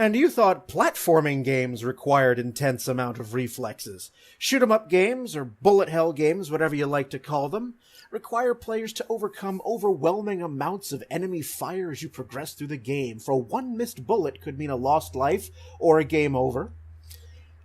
And you thought platforming games required intense amount of reflexes. Shoot-'em-up games, or bullet hell games, whatever you like to call them, require players to overcome overwhelming amounts of enemy fire as you progress through the game, for one missed bullet could mean a lost life or a game over.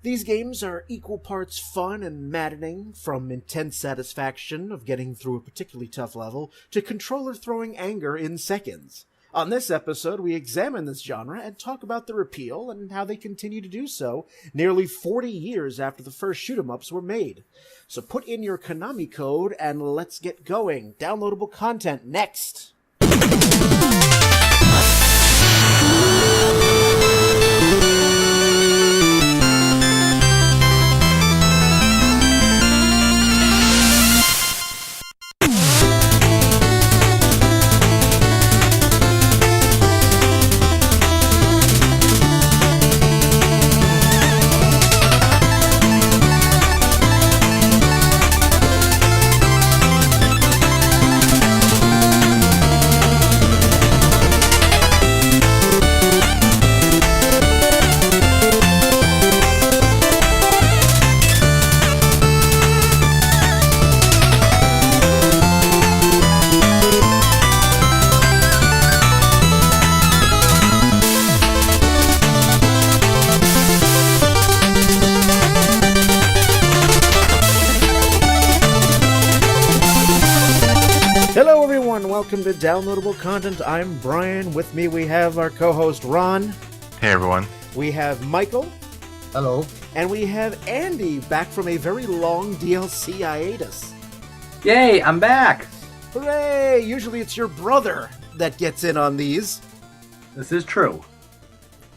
These games are equal parts fun and maddening, from intense satisfaction of getting through a particularly tough level to controller-throwing anger in seconds. On this episode, we examine this genre and talk about their appeal and how they continue to do so nearly 40 years after the first shoot-'em-ups were made. So put in your Konami code and let's get going. Downloadable content next! Welcome to Downloadable Content. I'm Brian. With me we have our co-host Ron. Hey everyone. We have Michael. Hello. And we have Andy, back from a very long DLC hiatus. Yay, I'm back! Hooray! Usually it's your brother that gets in on these. This is true.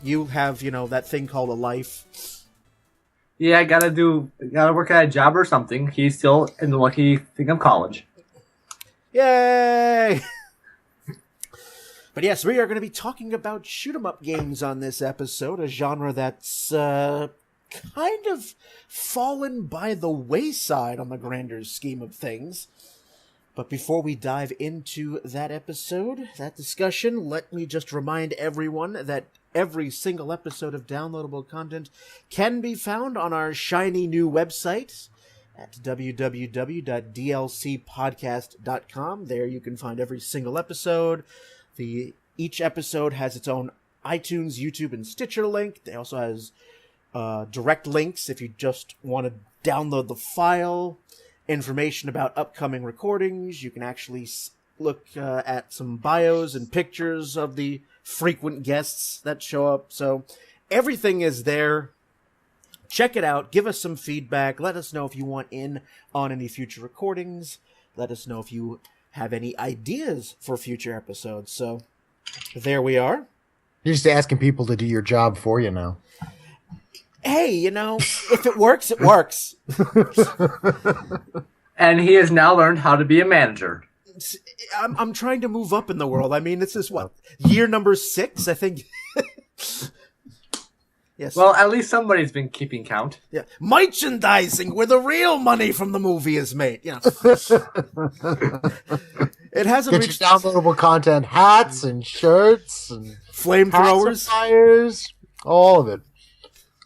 You have, that thing called a life. Yeah, I gotta work at a job or something. He's still in the lucky thing of college. Yay! But yes, we are going to be talking about shoot-'em-up games on this episode, a genre that's kind of fallen by the wayside on the grander scheme of things. But before we dive into that episode, that discussion, let me just remind everyone that every single episode of Downloadable Content can be found on our shiny new website at www.dlcpodcast.com. There you can find every single episode. Each episode has its own iTunes, YouTube, and Stitcher link. It also has direct links if you just want to download the file, information about upcoming recordings. You can actually look at some bios and pictures of the frequent guests that show up. So everything is there. Check it out. Give us some feedback. Let us know if you want in on any future recordings. Let us know if you have any ideas for future episodes. So there we are. You're just asking people to do your job for you now. Hey, if it works, it works. And he has now learned how to be a manager. I'm trying to move up in the world. I mean, this is year number 6, I think. Yes. Well, at least somebody's been keeping count. Yeah, merchandising, where the real money from the movie is made. It hasn't reached your downloadable content, hats and shirts and flamethrowers, fires, all of it.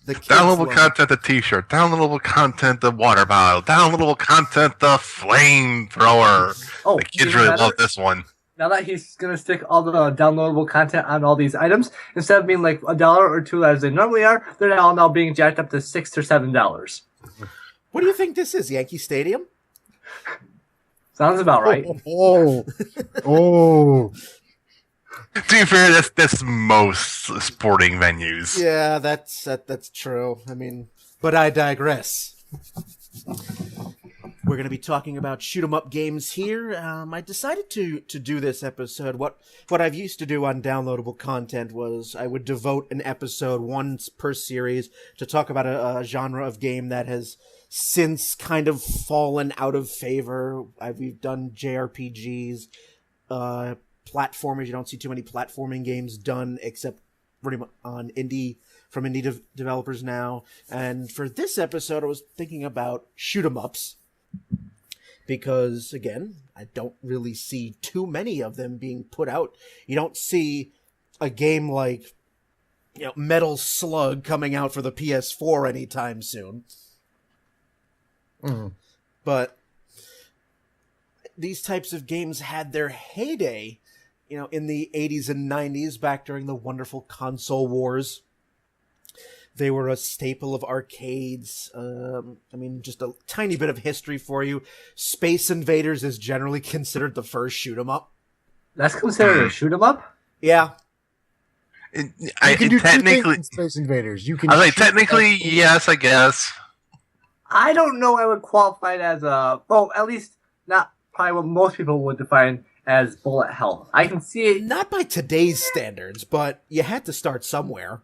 The downloadable content, the T-shirt. Downloadable content, the water bottle. Downloadable content, the flamethrower. Oh, the kids really love this one. Now that he's going to stick all the downloadable content on all these items, instead of being like $1 or $2 as they normally are, they're now being jacked up to $6 or $7. What do you think this is, Yankee Stadium? Sounds about right. Oh. To be fair, that's most sporting venues. Yeah, that's true. I mean, but I digress. We're going to be talking about shoot-'em-up games here. I decided to do this episode. What I've used to do on Downloadable Content was I would devote an episode once per series to talk about a genre of game that has since kind of fallen out of favor. We've done JRPGs, platformers. You don't see too many platforming games done except pretty much on from indie developers now. And for this episode, I was thinking about shoot-'em-ups. Because, again, I don't really see too many of them being put out. You don't see a game like Metal Slug coming out for the PS4 anytime soon. But these types of games had their heyday, in the 80s and 90s, back during the wonderful console wars. They were a staple of arcades. Just a tiny bit of history for you. Space Invaders is generally considered the first shoot-'em-up. That's considered a shoot-'em-up? Yeah. You can do technically 2 things in Space Invaders. You can. Technically, yes, I guess. I don't know. I would qualify it as at least not probably what most people would define as bullet hell. I can see it. Not by today's standards, but you had to start somewhere.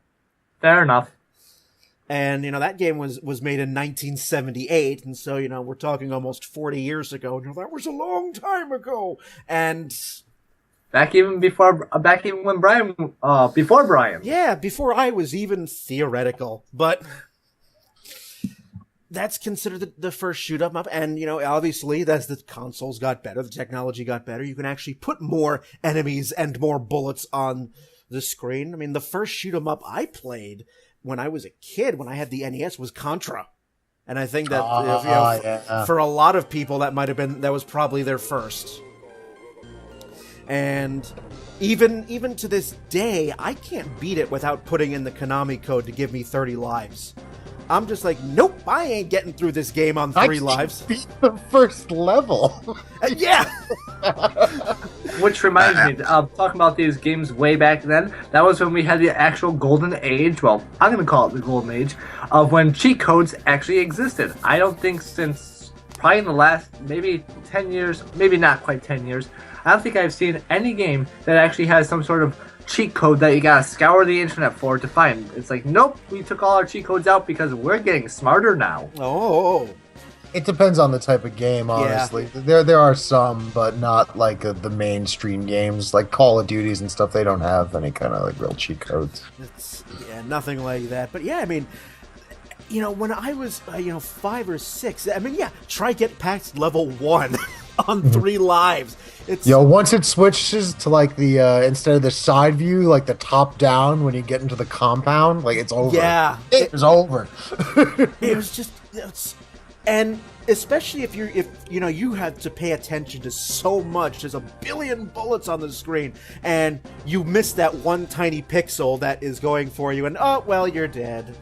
Fair enough. And, that game was made in 1978, and so, we're talking almost 40 years ago, and that was a long time ago, and... Back even when Brian, before Brian. Yeah, before I was even theoretical, but... That's considered the first shoot-'em-up, and, obviously, as the consoles got better, the technology got better, you can actually put more enemies and more bullets on the screen. I mean, the first shoot-'em-up I played when I was a kid, when I had the NES, was Contra. And I think that for a lot of people, that was probably their first. And even to this day, I can't beat it without putting in the Konami code to give me 30 lives. I'm just like, nope, I ain't getting through this game on 3 lives. Beat the first level. Yeah. Which reminds me, talking about these games way back then, that was when we had the actual golden age, well, I'm going to call it the golden age, of when cheat codes actually existed. I don't think since probably in the last maybe 10 years, maybe not quite 10 years, I don't think I've seen any game that actually has some sort of cheat code that you gotta scour the internet for to find. It's like, nope, we took all our cheat codes out because we're getting smarter now. Oh. It depends on the type of game, honestly. Yeah. There are some, but not like the mainstream games, like Call of Duties and stuff. They don't have any kind of like real cheat codes. Nothing like that. But yeah, I mean, when I was 5 or 6, try get past level 1 on 3 lives. Once it switches to like the instead of the side view, like the top down when you get into the compound, like it's over. Yeah, it was over. It was just, and especially if you had to pay attention to so much. There's a billion bullets on the screen, and you miss that one tiny pixel that is going for you, and oh well, you're dead.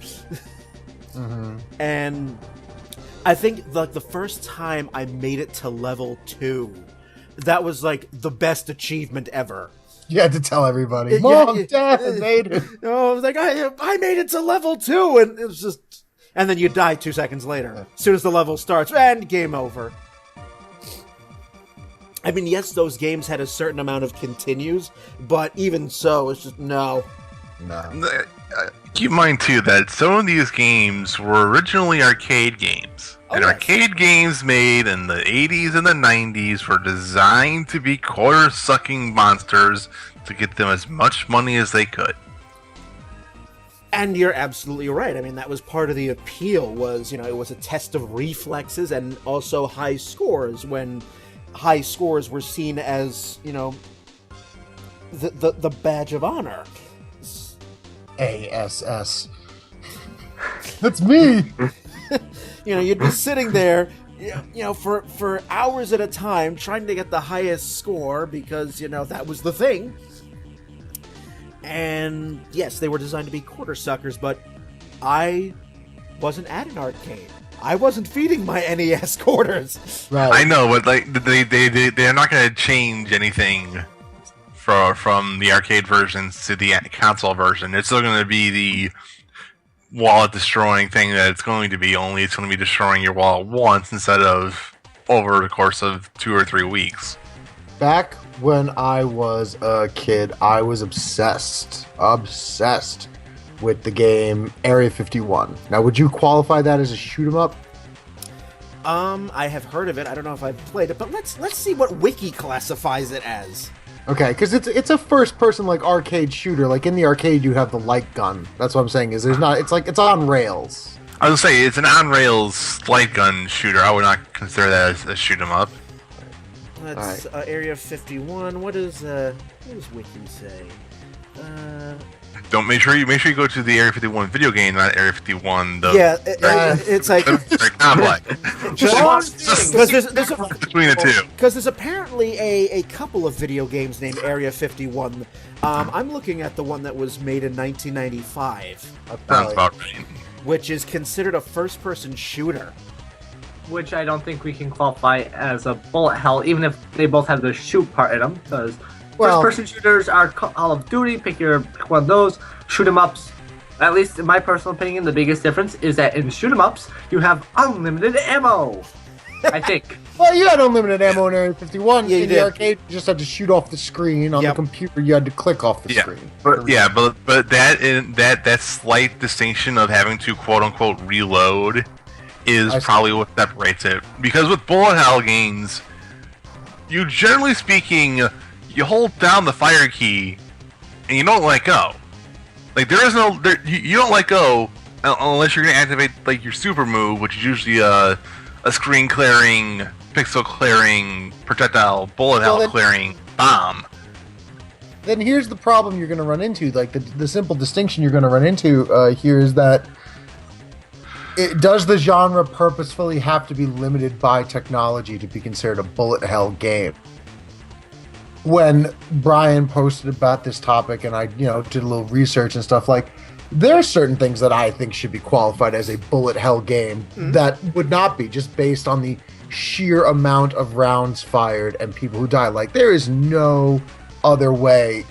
And I think like the first time I made it to level 2. That was, like, the best achievement ever. You had to tell everybody, Mom, Dad, I made it. I was like, I made it to level 2, and it was just... And then you die 2 seconds later. As soon as the level starts, and game over. I mean, yes, those games had a certain amount of continues, but even so, it's just, no. Keep in mind, too, that some of these games were originally arcade games. Arcade games made in the 80s and the 90s were designed to be quarter-sucking monsters to get them as much money as they could. And you're absolutely right. I mean, that was part of the appeal was, it was a test of reflexes and also high scores, when high scores were seen as, the badge of honor. ASS. That's me! You'd be sitting there, for hours at a time trying to get the highest score because, that was the thing. And yes, they were designed to be quarter suckers, but I wasn't at an arcade. I wasn't feeding my NES quarters. Right. I know, but like they're not going to change anything from the arcade versions to the console version. It's still going to be the wallet destroying thing that it's going to be, only it's going to be destroying your wallet once instead of over the course of 2 or 3 weeks. Back when I was a kid, I was obsessed with the game Area 51. Now, would you qualify that as a shoot 'em up? I have heard of it. I don't know if I've played it, but let's see what Wiki classifies it as. Okay, because it's a first-person like arcade shooter. Like in the arcade, you have the light gun. That's what I'm saying. Is there's not? It's like it's on rails. I would say it's an on-rails light gun shooter. I would not consider that as a shoot 'em up. That's Area 51. What does Wiki say? Don't make sure you go to the Area 51 video game, not Area 51. It's like very complex. because there's Between the two. Because there's apparently a couple of video games named Area 51. I'm looking at the one that was made in 1995, Sounds about right. which is considered a first-person shooter. Which I don't think we can qualify as a bullet hell, even if they both have the shoot part in them. Because first-person shooters are Call of Duty. Pick one of those. Shoot 'em ups. At least in my personal opinion, the biggest difference is that in shoot 'em ups, you have unlimited ammo. I think. Well, you had unlimited ammo in Area 51. Yeah, you in did. the arcade, you just had to shoot off the screen. On the computer, you had to click off the screen. But that slight distinction of having to quote unquote reload is probably what separates it. Because with bullet hell games, you generally speaking, you hold down the fire key and you don't let go. Like you don't let go unless you're going to activate like your super move, which is usually a screen clearing, pixel clearing, projectile, bullet hell clearing bomb. Then here's the problem you're going to run into. Like the simple distinction you're going to run into here is that does the genre purposefully have to be limited by technology to be considered a bullet hell game? When Brian posted about this topic and I, did a little research and stuff, like there are certain things that I think should be qualified as a bullet hell game that would not be, just based on the sheer amount of rounds fired and people who die. Like there is no other way,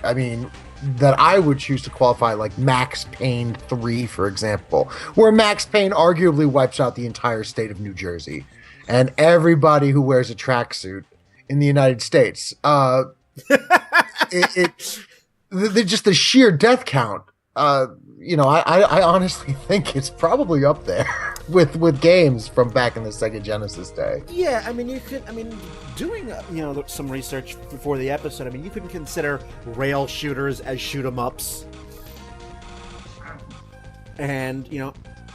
that I would choose to qualify, like Max Payne 3, for example, where Max Payne arguably wipes out the entire state of New Jersey and everybody who wears a tracksuit in the United States. Just the sheer death count. I honestly think it's probably up there with games from back in the Sega Genesis day. Yeah, doing some research before the episode, you could consider rail shooters as shoot 'em ups, and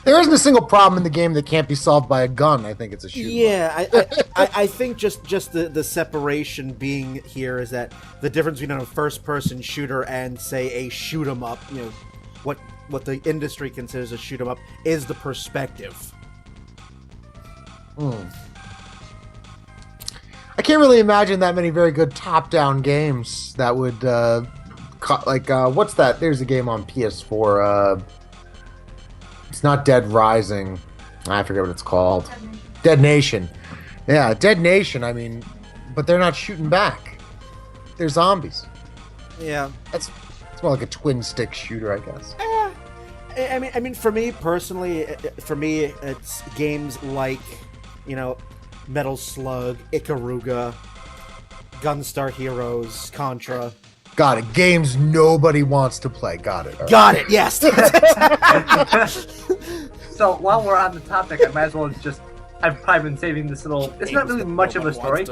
there isn't a single problem in the game that can't be solved by a gun. I think it's a shoot 'em up. Yeah, I think just the separation being here is that the difference between a first-person shooter and say a shoot 'em up, what the industry considers a shoot 'em up is the perspective. I can't really imagine that many very good top-down games that would what's that? There's a game on PS4. It's not Dead Rising. I forget what it's called. Dead Nation. Yeah, Dead Nation. But they're not shooting back. They're zombies. Yeah, it's more like a twin-stick shooter, I guess. For me personally, it's games like, Metal Slug, Ikaruga, Gunstar Heroes, Contra. Got it. Games nobody wants to play. Got it. Got it. Yes. So while we're on the topic, I might as well I've probably been saving this little. It's not really much of a story.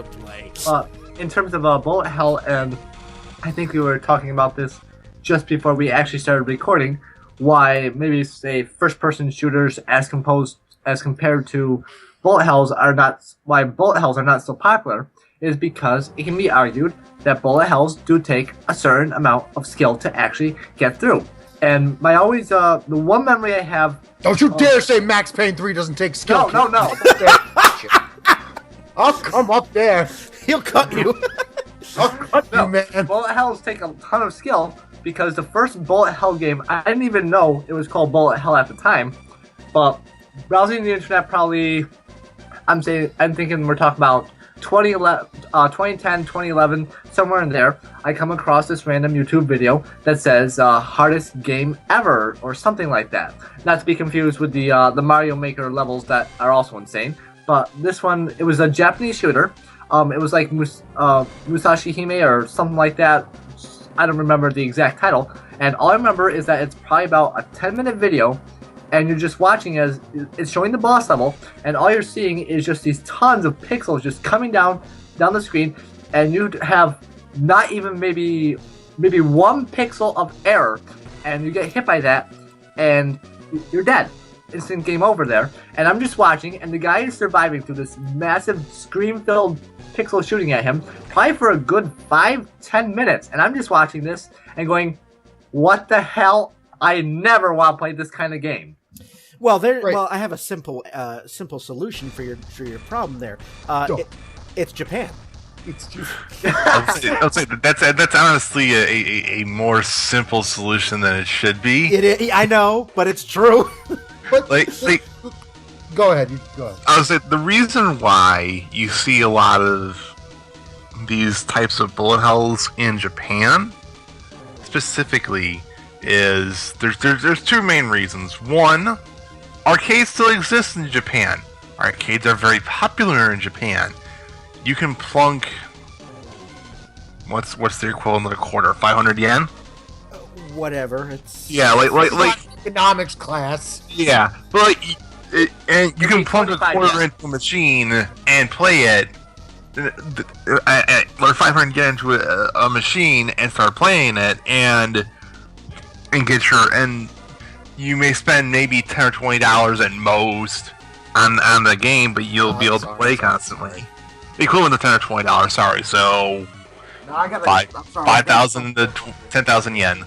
In terms of bullet hell, and I think we were talking about this just before we actually started recording. Why maybe say first-person shooters as compared to bullet hells are not so popular is because it can be argued that bullet hells do take a certain amount of skill to actually get through. And the one memory I have. Don't you dare say Max Payne 3 doesn't take skill. No. I'll come up there. He'll cut you. I'll cut you, man. Bullet hells take a ton of skill. Because the first bullet hell game, I didn't even know it was called bullet hell at the time. But browsing the internet, probably, I'm thinking we're talking about 2010, 2011, somewhere in there. I come across this random YouTube video that says hardest game ever or something like that. Not to be confused with the Mario Maker levels that are also insane. But this one, it was a Japanese shooter. It was like Musashi Hime or something like that. I don't remember the exact title, and all I remember is that it's probably about a 10-minute video, and you're just watching as it's showing the boss level, and all you're seeing is just these tons of pixels just coming down the screen, and you have not even maybe 1 pixel of error, and you get hit by that, and you're dead. Instant game over there, and I'm just watching, and the guy is surviving through this massive screen-filled pixel shooting at him, probably for a good 5-10 minutes, and I'm just watching this and going, what the hell? I never want to play this kind of game. Well, Right. I have a simple solution for your problem there. It's Japan. It's just I'll say that's honestly a more simple solution than it should be. I know, but it's true. but, Like, go ahead. Go ahead. I would say the reason why you see a lot of these types of bullet hells in Japan, specifically, is there's two main reasons. One, arcades still exist in Japan. Arcades are very popular in Japan. You can plunk. What's the equivalent of a quarter? 500 yen. Whatever. It's like Economics class. yeah, but and you can plunk a 25 quarter yen. into a machine and play it. Or 500 yen into a machine and start playing it and you may spend maybe $10 or $20 at most on the game, but you'll be able to play constantly. The equivalent of $10 or $20. Sorry, so No, I got 5,000 to 10,000 yen.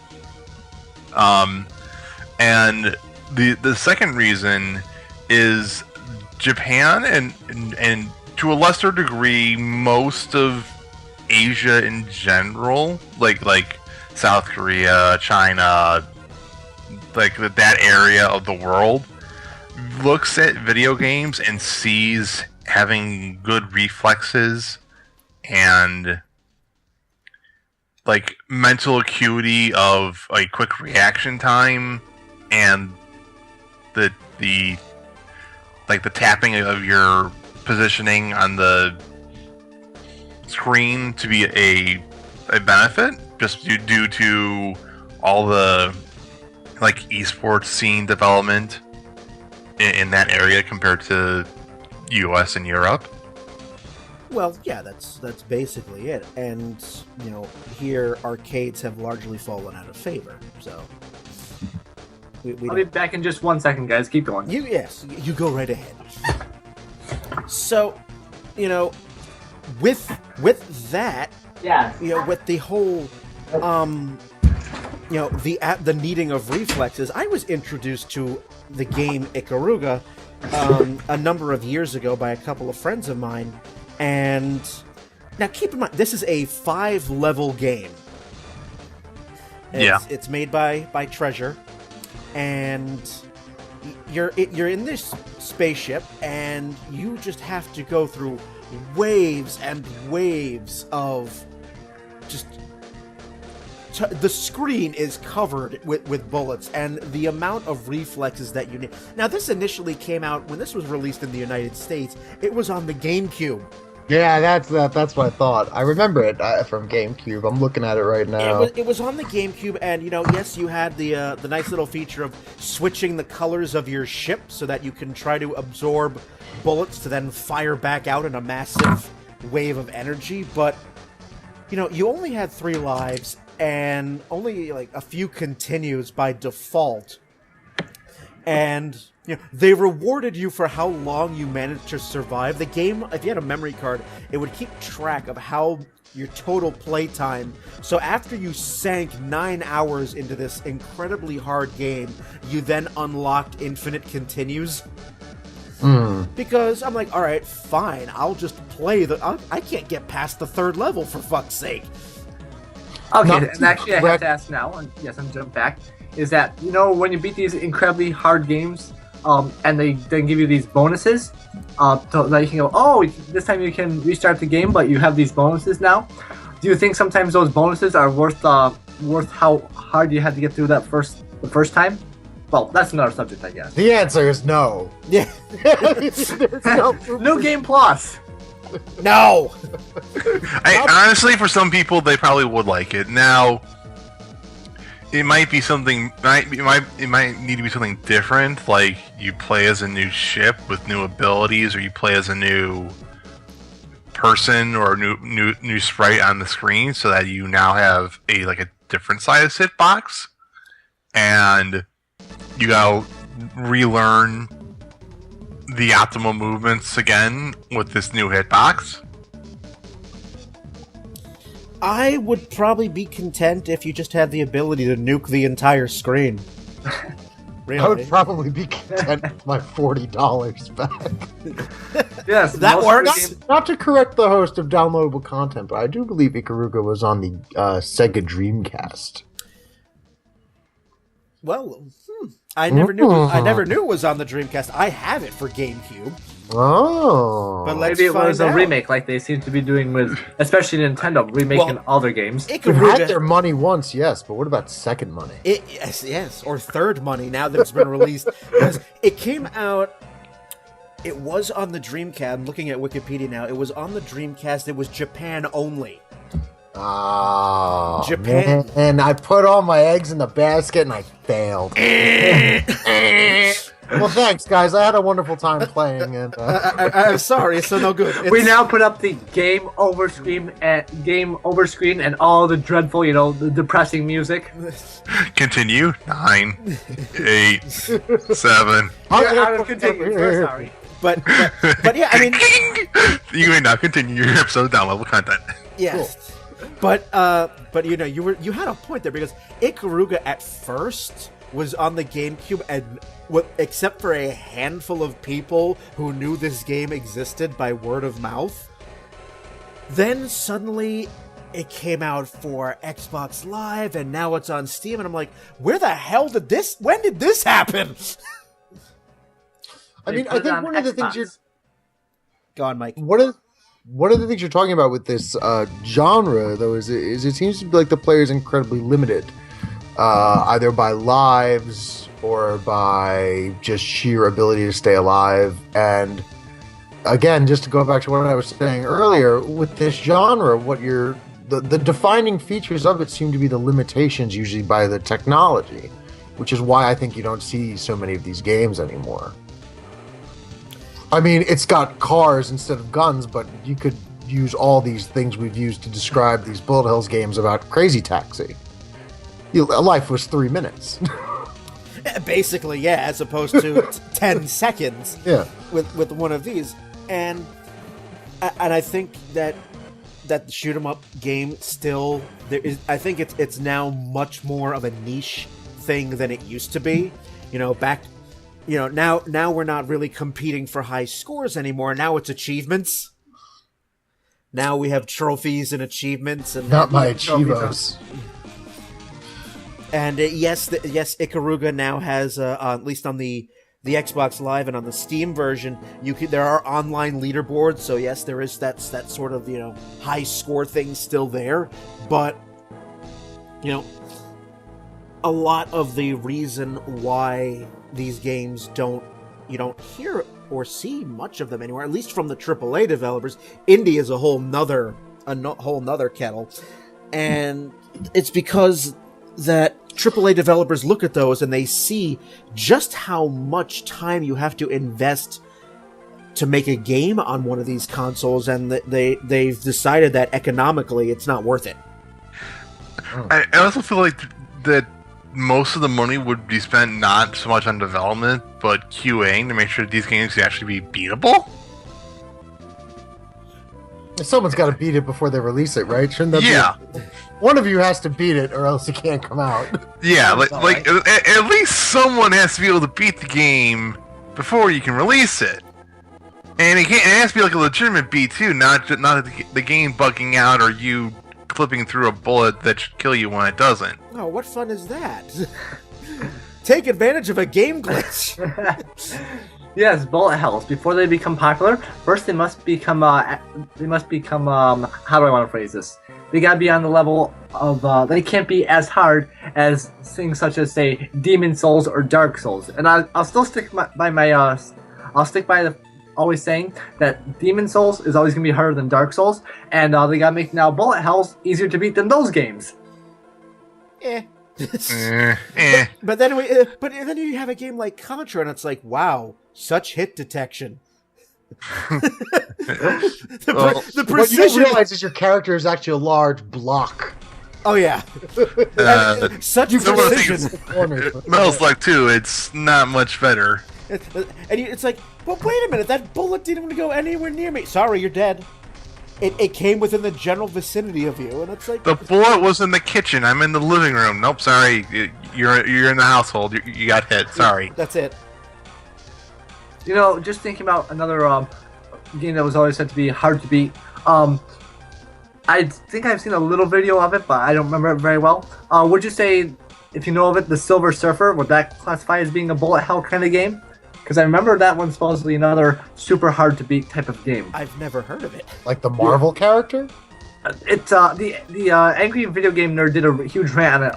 And the second reason is Japan and to a lesser degree most of Asia in general, like South Korea, China, like that area of the world, looks at video games and sees having good reflexes and like mental acuity of like quick reaction time and the tapping of your positioning on the screen to be a benefit just due to all the like esports scene development in that area compared to US and Europe. Well, yeah, that's basically it. And here arcades have largely fallen out of favor. So we I'll be back in just 1 second, guys. Keep going. you go right ahead. So, with that, Yeah. with the whole the needing of reflexes, I was introduced to the game Ikaruga a number of years ago by a couple of friends of mine. And now keep in mind, this is a 5-level game. It's made by Treasure, and you're in this spaceship, and you just have to go through waves and waves of just. The screen is covered with bullets, and the amount of reflexes that you need. Now, this initially came out when this was released in the United States. It was on the GameCube. Yeah, that's what I thought. I remember it from GameCube. I'm looking at it right now. It was on the GameCube, and yes, you had the nice little feature of switching the colors of your ship so that you can try to absorb bullets to then fire back out in a massive wave of energy. But you only had 3 lives, and only like a few continues by default. And they rewarded you for how long you managed to survive. The game, if you had a memory card, it would keep track of how your total playtime. So after you sank 9 hours into this incredibly hard game, you then unlocked infinite continues. Because I'm like, all right, fine, I'll just play I can't get past the 3rd level, for fuck's sake. Okay, and actually I have to ask now, and yes, I'm jumping back, is that, when you beat these incredibly hard games, and they then give you these bonuses, so that you can go, oh, this time you can restart the game, but you have these bonuses now. Do you think sometimes those bonuses are worth how hard you had to get through that the first time? Well, that's another subject, I guess. The answer is no. Yeah. There's no New Game Plus. No. Honestly, for some people, they probably would like it. Now, it might be something. It might need to be something different. Like you play as a new ship with new abilities, or you play as a new person or a new sprite on the screen, so that you now have a different size hitbox, and you gotta relearn the optimal movements again with this new hitbox. I would probably be content if you just had the ability to nuke the entire screen. Really? I would probably be content with my $40 back. Yes, That most works. games- Not to correct the host of downloadable content, but I do believe Ikaruga was on the Sega Dreamcast. Well, I never knew. I never knew it was on the Dreamcast. I have it for GameCube. Oh. But let's Maybe it was find a out. remake, like they seem to be doing with, especially Nintendo, remaking Well, all their games. They've had their Ikaruga. money once, yes, but what about second money? Yes, or third money now that it's been released. Because it came out. It was on the Dreamcast. I'm looking at Wikipedia now. It was on the Dreamcast. It was Japan only. Oh, Japan- man, I put all my eggs in the basket and I failed. Well, thanks, guys. I had a wonderful time playing. And I'm sorry, it's no good. We It's- now put up the game over screen and all the dreadful, the depressing music. Continue. 9, 8, 7. I will continue. We're sorry. But yeah, I mean, You may now continue your episode of downloadable content. yes. But you had a point there because Ikaruga at first was on the GameCube, and except for a handful of people who knew this game existed by word of mouth, then suddenly it came out for Xbox Live, and now it's on Steam, and I'm like, when did this happen? I They mean, put I it think on one of the things Xbox. you're Go on, Mike. one of the things you're talking about with this genre, though, is it seems to be like the player is incredibly limited, either by lives or by just sheer ability to stay alive. And again, just to go back to what I was saying earlier, with this genre, the defining features of it seem to be the limitations, usually by the technology, which is why I think you don't see so many of these games anymore. I mean, it's got cars instead of guns, but you could use all these things we've used to describe these Bullet Hells games about Crazy Taxi. Life was 3 minutes. Basically, yeah, as opposed to 10 seconds. Yeah. With one of these, and I think that the shoot 'em up game still there is. I think it's now much more of a niche thing than it used to be. Now we're not really competing for high scores anymore. Now it's achievements. Now we have trophies and achievements, and Not my Achievos. And yes, Ikaruga now has at least on the Xbox Live and on the Steam version, there are online leaderboards. So yes, there is that sort of high score thing still there, but a lot of the reason why these games you don't hear or see much of them anywhere, at least from the AAA developers. Indie is a whole nother kettle, and it's because that AAA developers look at those and they see just how much time you have to invest to make a game on one of these consoles, and they've decided that economically it's not worth it. I also feel like that most of the money would be spent not so much on development, but QAing to make sure that these games can actually be beatable. Someone's got to beat it before they release it, right? Shouldn't that Yeah. be? One of you has to beat it, or else it can't come out. Yeah, at least someone has to be able to beat the game before you can release it. And it has to be like a legitimate beat too, not the game bugging out or you clipping through a bullet that should kill you when it doesn't. Oh, what fun is that? Take advantage of a game glitch. Yes, bullet hells. Before they become popular, first they must become. How do I want to phrase this? They gotta be on the level of. They can't be as hard as things such as, say, Demon Souls or Dark Souls. And I'll still stick by my. I'll stick by the always saying that Demon Souls is always gonna be harder than Dark Souls, and they gotta make now bullet hells easier to beat than those games. But then you have a game like Contra, and it's like, wow, such hit detection. the What you precision. don't realize is your character is actually a large block. Oh yeah, such Some of the precision. things smells like too. It's not much better. And it's like, well, wait a minute, that bullet didn't even go anywhere near me. Sorry, you're dead. it came within the general vicinity of you, and it's like The bullet was in the kitchen. I'm in the living room. Nope, sorry. You're in the household. You got hit. Sorry. That's it. You know, just thinking about another game that was always said to be hard to beat. I think I've seen a little video of it, but I don't remember it very well. Would you say, if you know of it, the Silver Surfer, would that classify as being a bullet hell kind of game? Because I remember that one's supposedly another super hard to beat type of game. I've never heard of it. Like the Marvel character? It's the Angry Video Game Nerd did a huge rant on it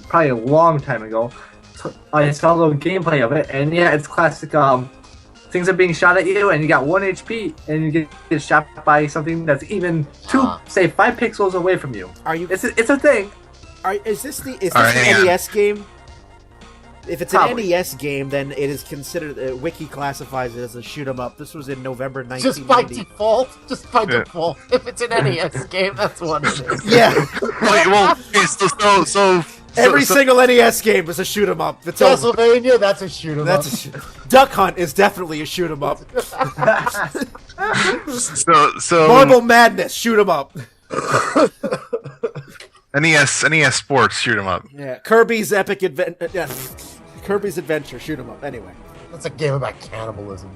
probably a long time ago. So I saw a little gameplay of it, and yeah, it's classic. Things are being shot at you, and you got 1 HP, and you get shot by something that's even 5 pixels away from you. Are you? It's a thing. Is this an NES game? If it's Probably. an NES game, then it is considered. Wiki classifies it as a shoot 'em up. This was in November Just by 1990. default? Just by default. If it's an NES game, that's what it is. Yeah, Wait, well, okay, so every single NES game is a shoot 'em up. It's over. Castlevania, that's a shoot 'em up. Duck Hunt is definitely a shoot 'em up. so Marble Madness, shoot 'em up. NES Sports shoot 'em up. Yeah, Kirby's Epic Adventure. Kirby's Adventure, shoot 'em up. Anyway. That's a game about cannibalism.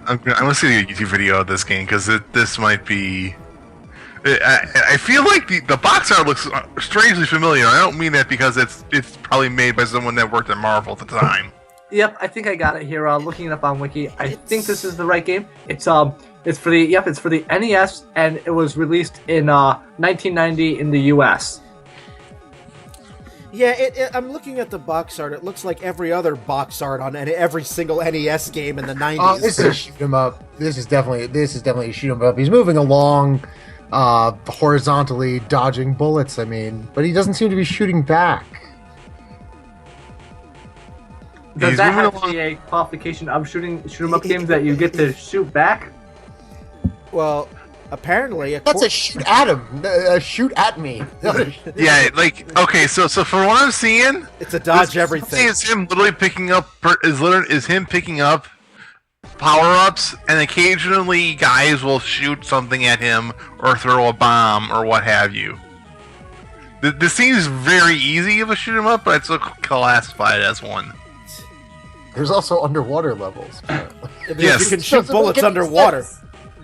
I'm gonna see a YouTube video of this game because this might be. I feel like the box art looks strangely familiar. I don't mean that because it's probably made by someone that worked at Marvel at the time. Yep, I think I got it here. Looking it up on Wiki, I think this is the right game. It's for the NES, and it was released in 1990 in the US. Yeah, I'm looking at the box art. It looks like every other box art on every single NES game in the 90s. This is a shoot 'em up. This is definitely a shoot 'em up. He's moving along horizontally, dodging bullets. I mean, but he doesn't seem to be shooting back. Does He's that moving have to be a qualification of shoot 'em up games that you get to shoot back? Well, apparently... That's a shoot at him. Shoot at me. Yeah, like okay, so from what I'm seeing, It's a dodge everything. Is him literally picking up is him picking up power-ups, and occasionally guys will shoot something at him or throw a bomb or what have you. This seems very easy of a shoot 'em up, but it's still classified as one. There's also underwater levels. Yes. You can shoot Doesn't bullets make any underwater. sense.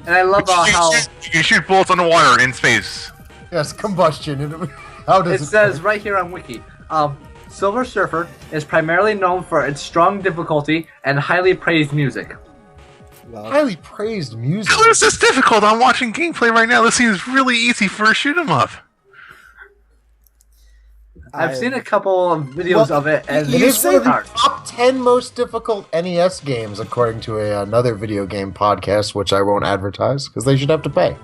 And I love how You can shoot bullets underwater in space. Yes, combustion. How does it says right here on Wiki. Silver Surfer is primarily known for its strong difficulty and highly praised music. Well, highly praised music? How is this difficult? I'm watching gameplay right now. This seems really easy for a shoot 'em up. I've seen a couple of videos of it, and It is it's one of the hard. top 10 most difficult NES games, according to another video game podcast, which I won't advertise because they should have to pay.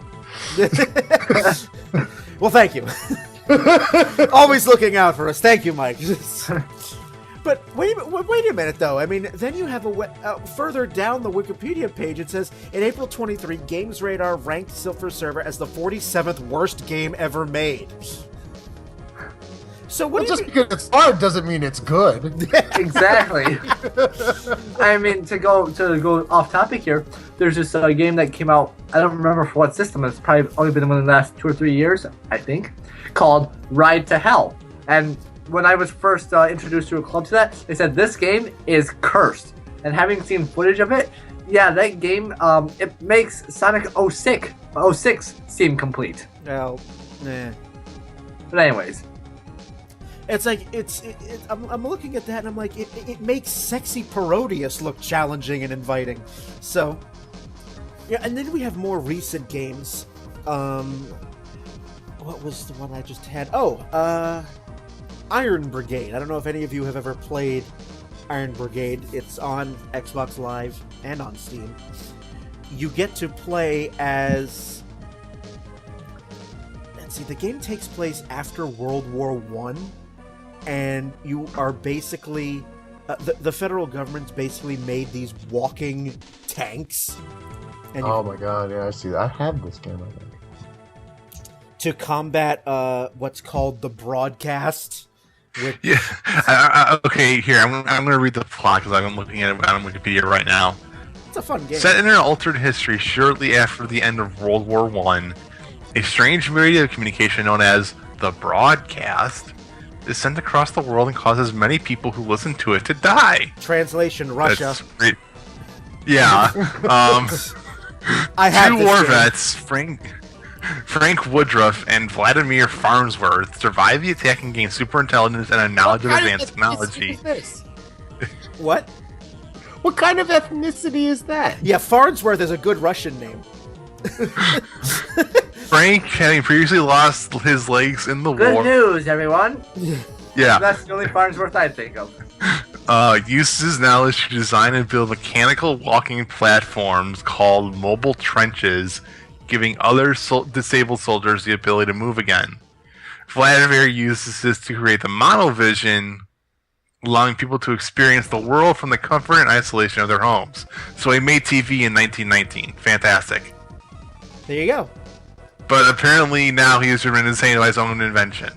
well, thank you. Always looking out for us. Thank you, Mike. But wait a minute, though. I mean, then you have further down the Wikipedia page, it says, in April 23, Games Radar ranked Silver Surfer as the 47th worst game ever made. So what? Well, just because it's hard doesn't mean it's good. Exactly. I mean, to go off topic here, there's this game that came out. I don't remember for what system. It's probably only been within the last 2 or 3 years, I think, called Ride to Hell. And when I was first introduced to a club to that, they said this game is cursed. And having seen footage of it, yeah, that game it makes Sonic 06 seem complete. Well, nah. But anyways. It's like I'm looking at that and I'm like it makes Sexy Parodius look challenging and inviting. So yeah, and then we have more recent games. What was the one I just had? Iron Brigade. I don't know if any of you have ever played Iron Brigade. It's on Xbox Live and on Steam. You get to play as... Let's see, the game takes place after World War I. And you are basically... the federal government's basically made these walking tanks. And Oh my god, yeah, I see that. I have this game, I think. to combat what's called the broadcast. Yeah. Okay, here I'm going to read the plot because I'm looking at it on Wikipedia right now. It's a fun game. Set in an altered history shortly after the end of World War I, a strange radio communication known as the broadcast is sent across the world and causes many people who listen to it to die. Translation: Russia. That's great. Yeah. I have two this war game. vets, Frank Woodruff and Vladimir Farnsworth, survive the attack and gain super intelligence and a knowledge of advanced technology. What? What kind of ethnicity is that? Yeah, Farnsworth is a good Russian name. Frank, having previously lost his legs in the Good war, news, everyone. yeah, That's the only Farnsworth I think of. uses his knowledge to design and build mechanical walking platforms called mobile trenches, giving other disabled soldiers the ability to move again. Vladimir uses this to create the monovision, allowing people to experience the world from the comfort and isolation of their homes. So he made TV in 1919. Fantastic. There you go. But apparently now he has been insane by his own invention.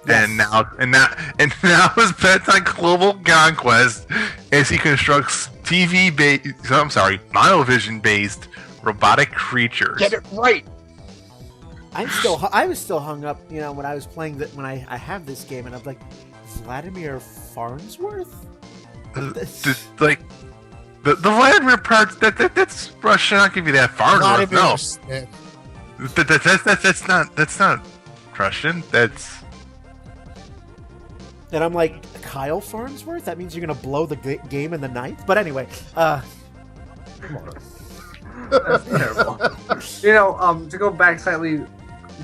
Yes. And now is bent on global conquest as he constructs monovision-based robotic creatures. Get it right. I was still hung up, when I was playing that when I have this game, and I'm like, Vladimir Farnsworth? Like the Vladimir part that's Russia. I'll give you that. Farnsworth, no. Smith. That's not Russian. That's And I'm like, Kyle Farnsworth? That means you're going to blow the game in the ninth? But anyway, Come on. That's terrible. To go back slightly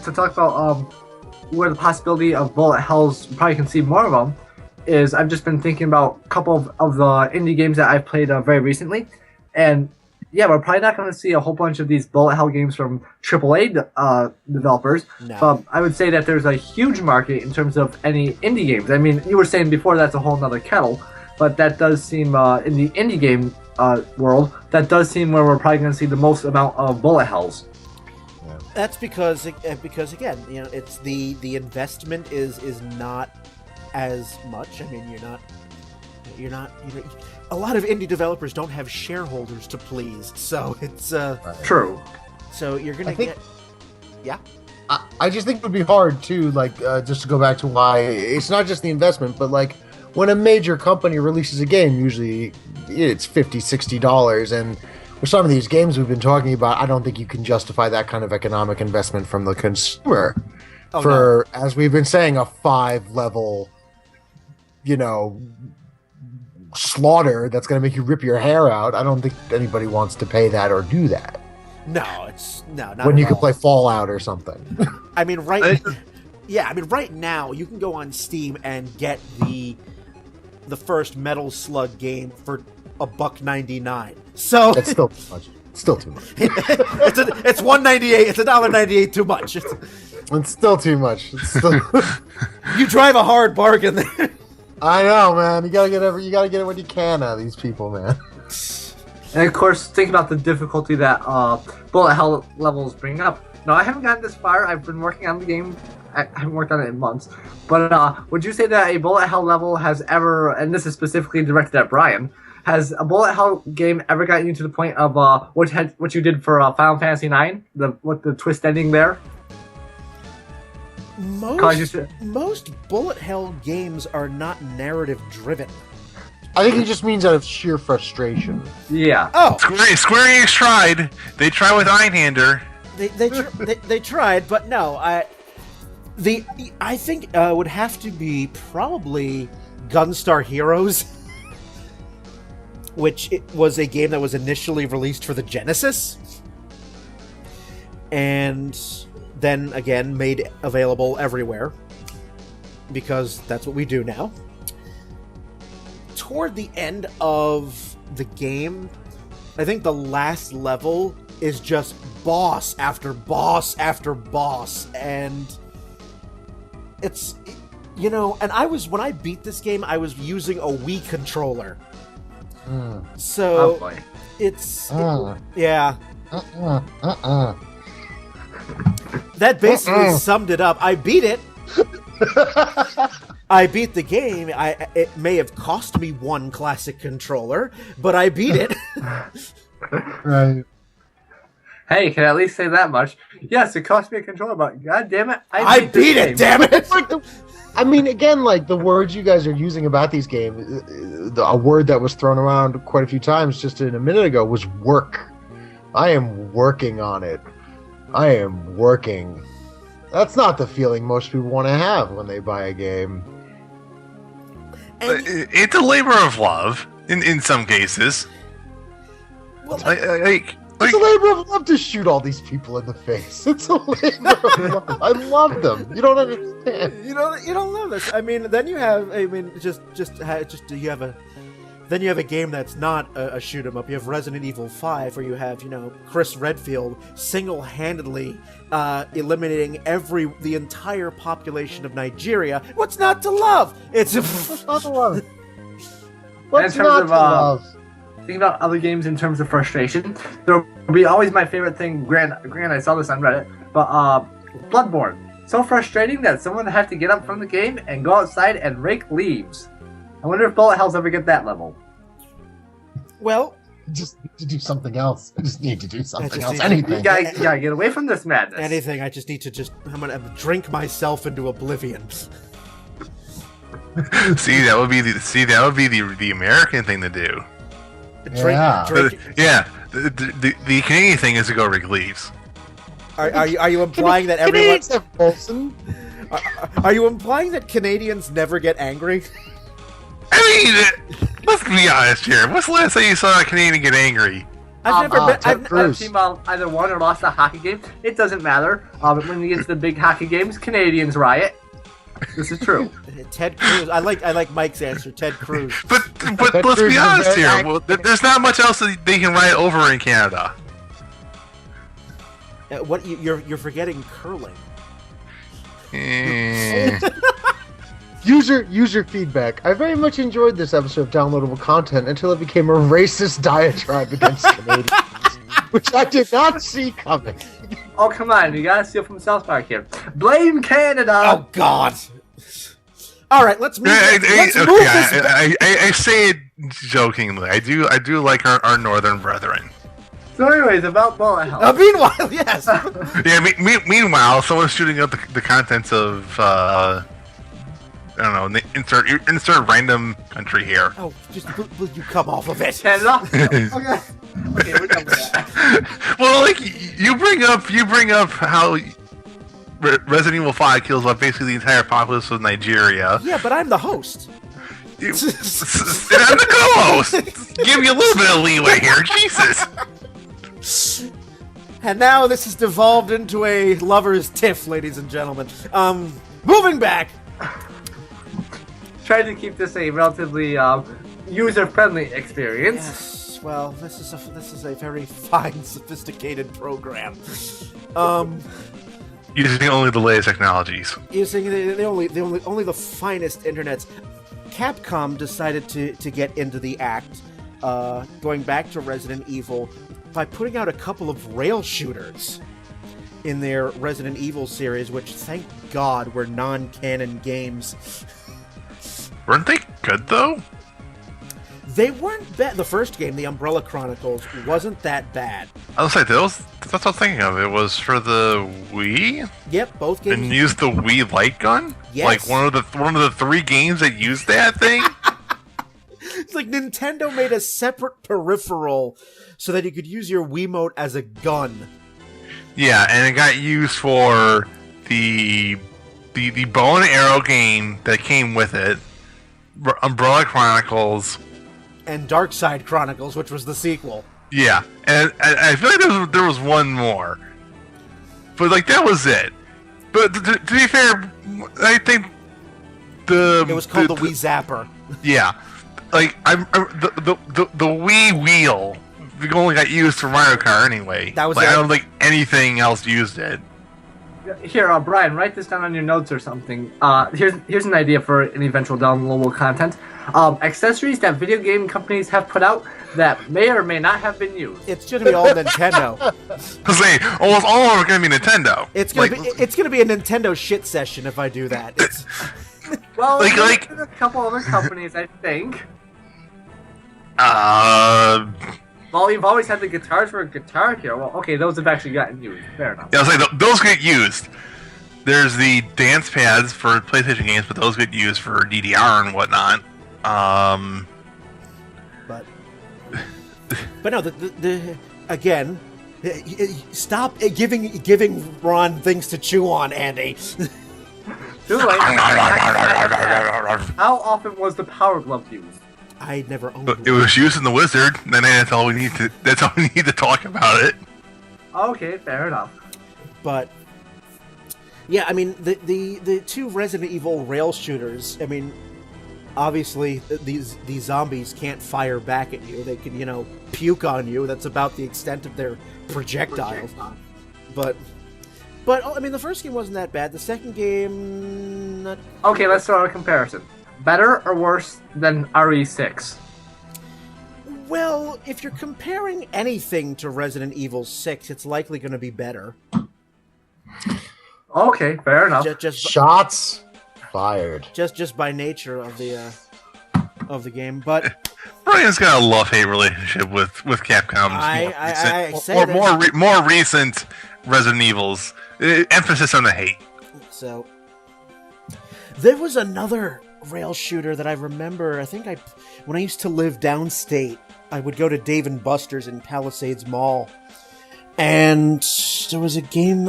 to talk about where the possibility of bullet hells, you probably can see more of them, is I've just been thinking about a couple of the indie games that I've played very recently, and yeah, we're probably not going to see a whole bunch of these bullet hell games from AAA developers. No. But I would say that there's a huge market in terms of any indie games. I mean, you were saying before that's a whole nother kettle, but that does seem in the indie game world, that does seem where we're probably going to see the most amount of bullet hells. that's because again, it's the investment is not as much. I mean, you're not a lot of indie developers don't have shareholders to please, so it's True. so you're gonna get I just think it would be hard too, just to go back to why it's not just the investment, but when a major company releases a game, usually it's $50, $60, and with some of these games we've been talking about, I don't think you can justify that kind of economic investment from the consumer as we've been saying, a 5-level, slaughter that's going to make you rip your hair out. I don't think anybody wants to pay that or do that. No, not when at you can all. play Fallout or something. I mean, right now you can go on Steam and get the first Metal Slug game for $1.99. So It's still too much. Still too much. it's $1.98. It's $1.98 too much. It's still too much. It's still... You drive a hard bargain there. I know, man. You gotta get it when you can out of these people, man. And of course, think about the difficulty that bullet hell levels bring up. No, I haven't gotten this far. I've been working on the game. I haven't worked on it in months. But would you say that a bullet hell level has ever, and this is specifically directed at Brian, has a bullet hell game ever gotten you to the point of what you did for Final Fantasy IX? The twist ending there? Most bullet hell games are not narrative driven. I think it just means out of sheer frustration. Yeah. Oh, Square Enix tried. They tried with Einhander. they tried, but no. I think would have to be probably Gunstar Heroes, which it was a game that was initially released for the Genesis, and then again made available everywhere because that's what we do now. Toward the end of the game, I think the last level is just boss after boss after boss, and it's and when I beat this game, I was using a Wii controller. So boy. it's yeah. That basically summed it up. I beat it. I beat the game. It may have cost me one classic controller, but I beat it. Right. Hey, can I at least say that much? Yes, it cost me a controller, but god damn it, I beat it, damn it! I mean, again, like the words you guys are using about these games, a word that was thrown around quite a few times just in a minute ago was work. I am working on it. I am working. That's not the feeling most people want to have when they buy a game. It's a labor of love in some cases. Well, It's a labor of love to shoot all these people in the face. It's a labor of love. I love them. You don't understand. you don't love this. I mean, then you have. I mean, you have a. Then you have a game that's not a shoot 'em up. You have Resident Evil 5, where you have Chris Redfield single-handedly eliminating the entire population of Nigeria. What's not to love? It's What's not to love? What's not to love? Think about other games in terms of frustration. There will be always my favorite thing. Grant, I saw this on Reddit, but Bloodborne. So frustrating that someone had to get up from the game and go outside and rake leaves. I wonder if bullet hells ever get that level. Well, I just need to do something else. I just need to do something else. need to- Anything. You gotta get away from this madness. anything. I just need to I'm gonna drink myself into oblivion. See, that would be the American thing to do. Yeah. Drink. The Canadian thing is to go rig leaves. Are you implying that everyone? Canadians have Folsom. Are you implying that Canadians never get angry? I mean, let's be honest here. What's the last time you saw a Canadian get angry? I've never been. Ted Cruz. I've seen either won or lost a hockey game. It doesn't matter. But when you get to the big hockey games, Canadians riot. This is true. Ted Cruz. I like Mike's answer. Ted Cruz. But Ted let's Cruz be is honest very here. active. Well, there's not much else that they can riot over in Canada. What you're forgetting curling. Eh. User feedback. I very much enjoyed this episode of downloadable content until it became a racist diatribe against Canadians, which I did not see coming. Oh, come on. You gotta steal from South Park here. Blame Canada! Oh God! All right, let's move. Let's move this. I say it jokingly. I do like our northern brethren. So anyways, about bullet hell. Meanwhile, yes. Yeah. Meanwhile, someone's shooting up the contents of I don't know. Insert random country here. Oh, just will you come off of it? Canada? Okay. Okay, we're done with that. Well, like you bring up how Resident Evil 5 kills off basically the entire populace of Nigeria. Yeah, but I'm the host. And I'm the co-host. Give you a little bit of leeway here, Jesus. And now this has devolved into a lover's tiff, ladies and gentlemen. Moving back. Trying to keep this a relatively user-friendly experience. Yes. Well, this is a very fine, sophisticated program. Using only the latest technologies. Using only the finest internets. Capcom decided to get into the act, going back to Resident Evil, by putting out a couple of rail shooters in their Resident Evil series, which, thank God, were non-canon games. Weren't they good though? They weren't bad. The first game, The Umbrella Chronicles, wasn't that bad. I was like, that's what I was thinking of. It was for the Wii, Yep, both games. and used the Wii light gun. Yes. Like one of the 3 games that used that thing. It's like Nintendo made a separate peripheral so that you could use your Wiimote as a gun. Yeah, and it got used for the bow and arrow game that came with it, Umbrella Chronicles, And Dark Side Chronicles, which was the sequel. yeah, and I feel like there was one more, but like that was it. But to be fair, I think It was called the Wii Zapper. Yeah, like the Wii wheel only got used for Mario Kart anyway. That was like, it. I don't think anything else used it. Here, Brian, write this down on your notes or something. Here's an idea for an eventual downloadable content. Accessories that video game companies have put out that may or may not have been used. It's going to be all Nintendo. Say, almost all of them are going to be Nintendo. It's going to be a Nintendo shit session if I do that. It's Well, Like- there's a couple other companies, I think. Well, you've always had the guitars for Guitar Hero. Well, okay, those have actually gotten used. Fair enough. Yeah, I was like, those get used. There's the dance pads for PlayStation games, but those get used for DDR and whatnot. But no, the again, stop giving Ron things to chew on, Andy. Too late. How often was the Power Glove used? I never owned one. It was used in the Wizard, and then that's all we need to. That's all we need to talk about it. Okay, fair enough. But yeah, I mean the two Resident Evil rail shooters. I mean, obviously these zombies can't fire back at you. They can puke on you. That's about the extent of their projectiles. But I mean the first game wasn't that bad. The second game, not. Okay, let's start a comparison. Better or worse than RE6? Well, if you're comparing anything to Resident Evil 6, it's likely going to be better. Okay, fair enough. Just Shots fired. Just by nature of the game, but Brian's got a love-hate relationship with Capcom's I say or that- more recent Resident Evils. Emphasis on the hate. So there was another rail shooter that I remember. I think when I used to live downstate, I would go to Dave and Buster's in Palisades Mall, and there was a game.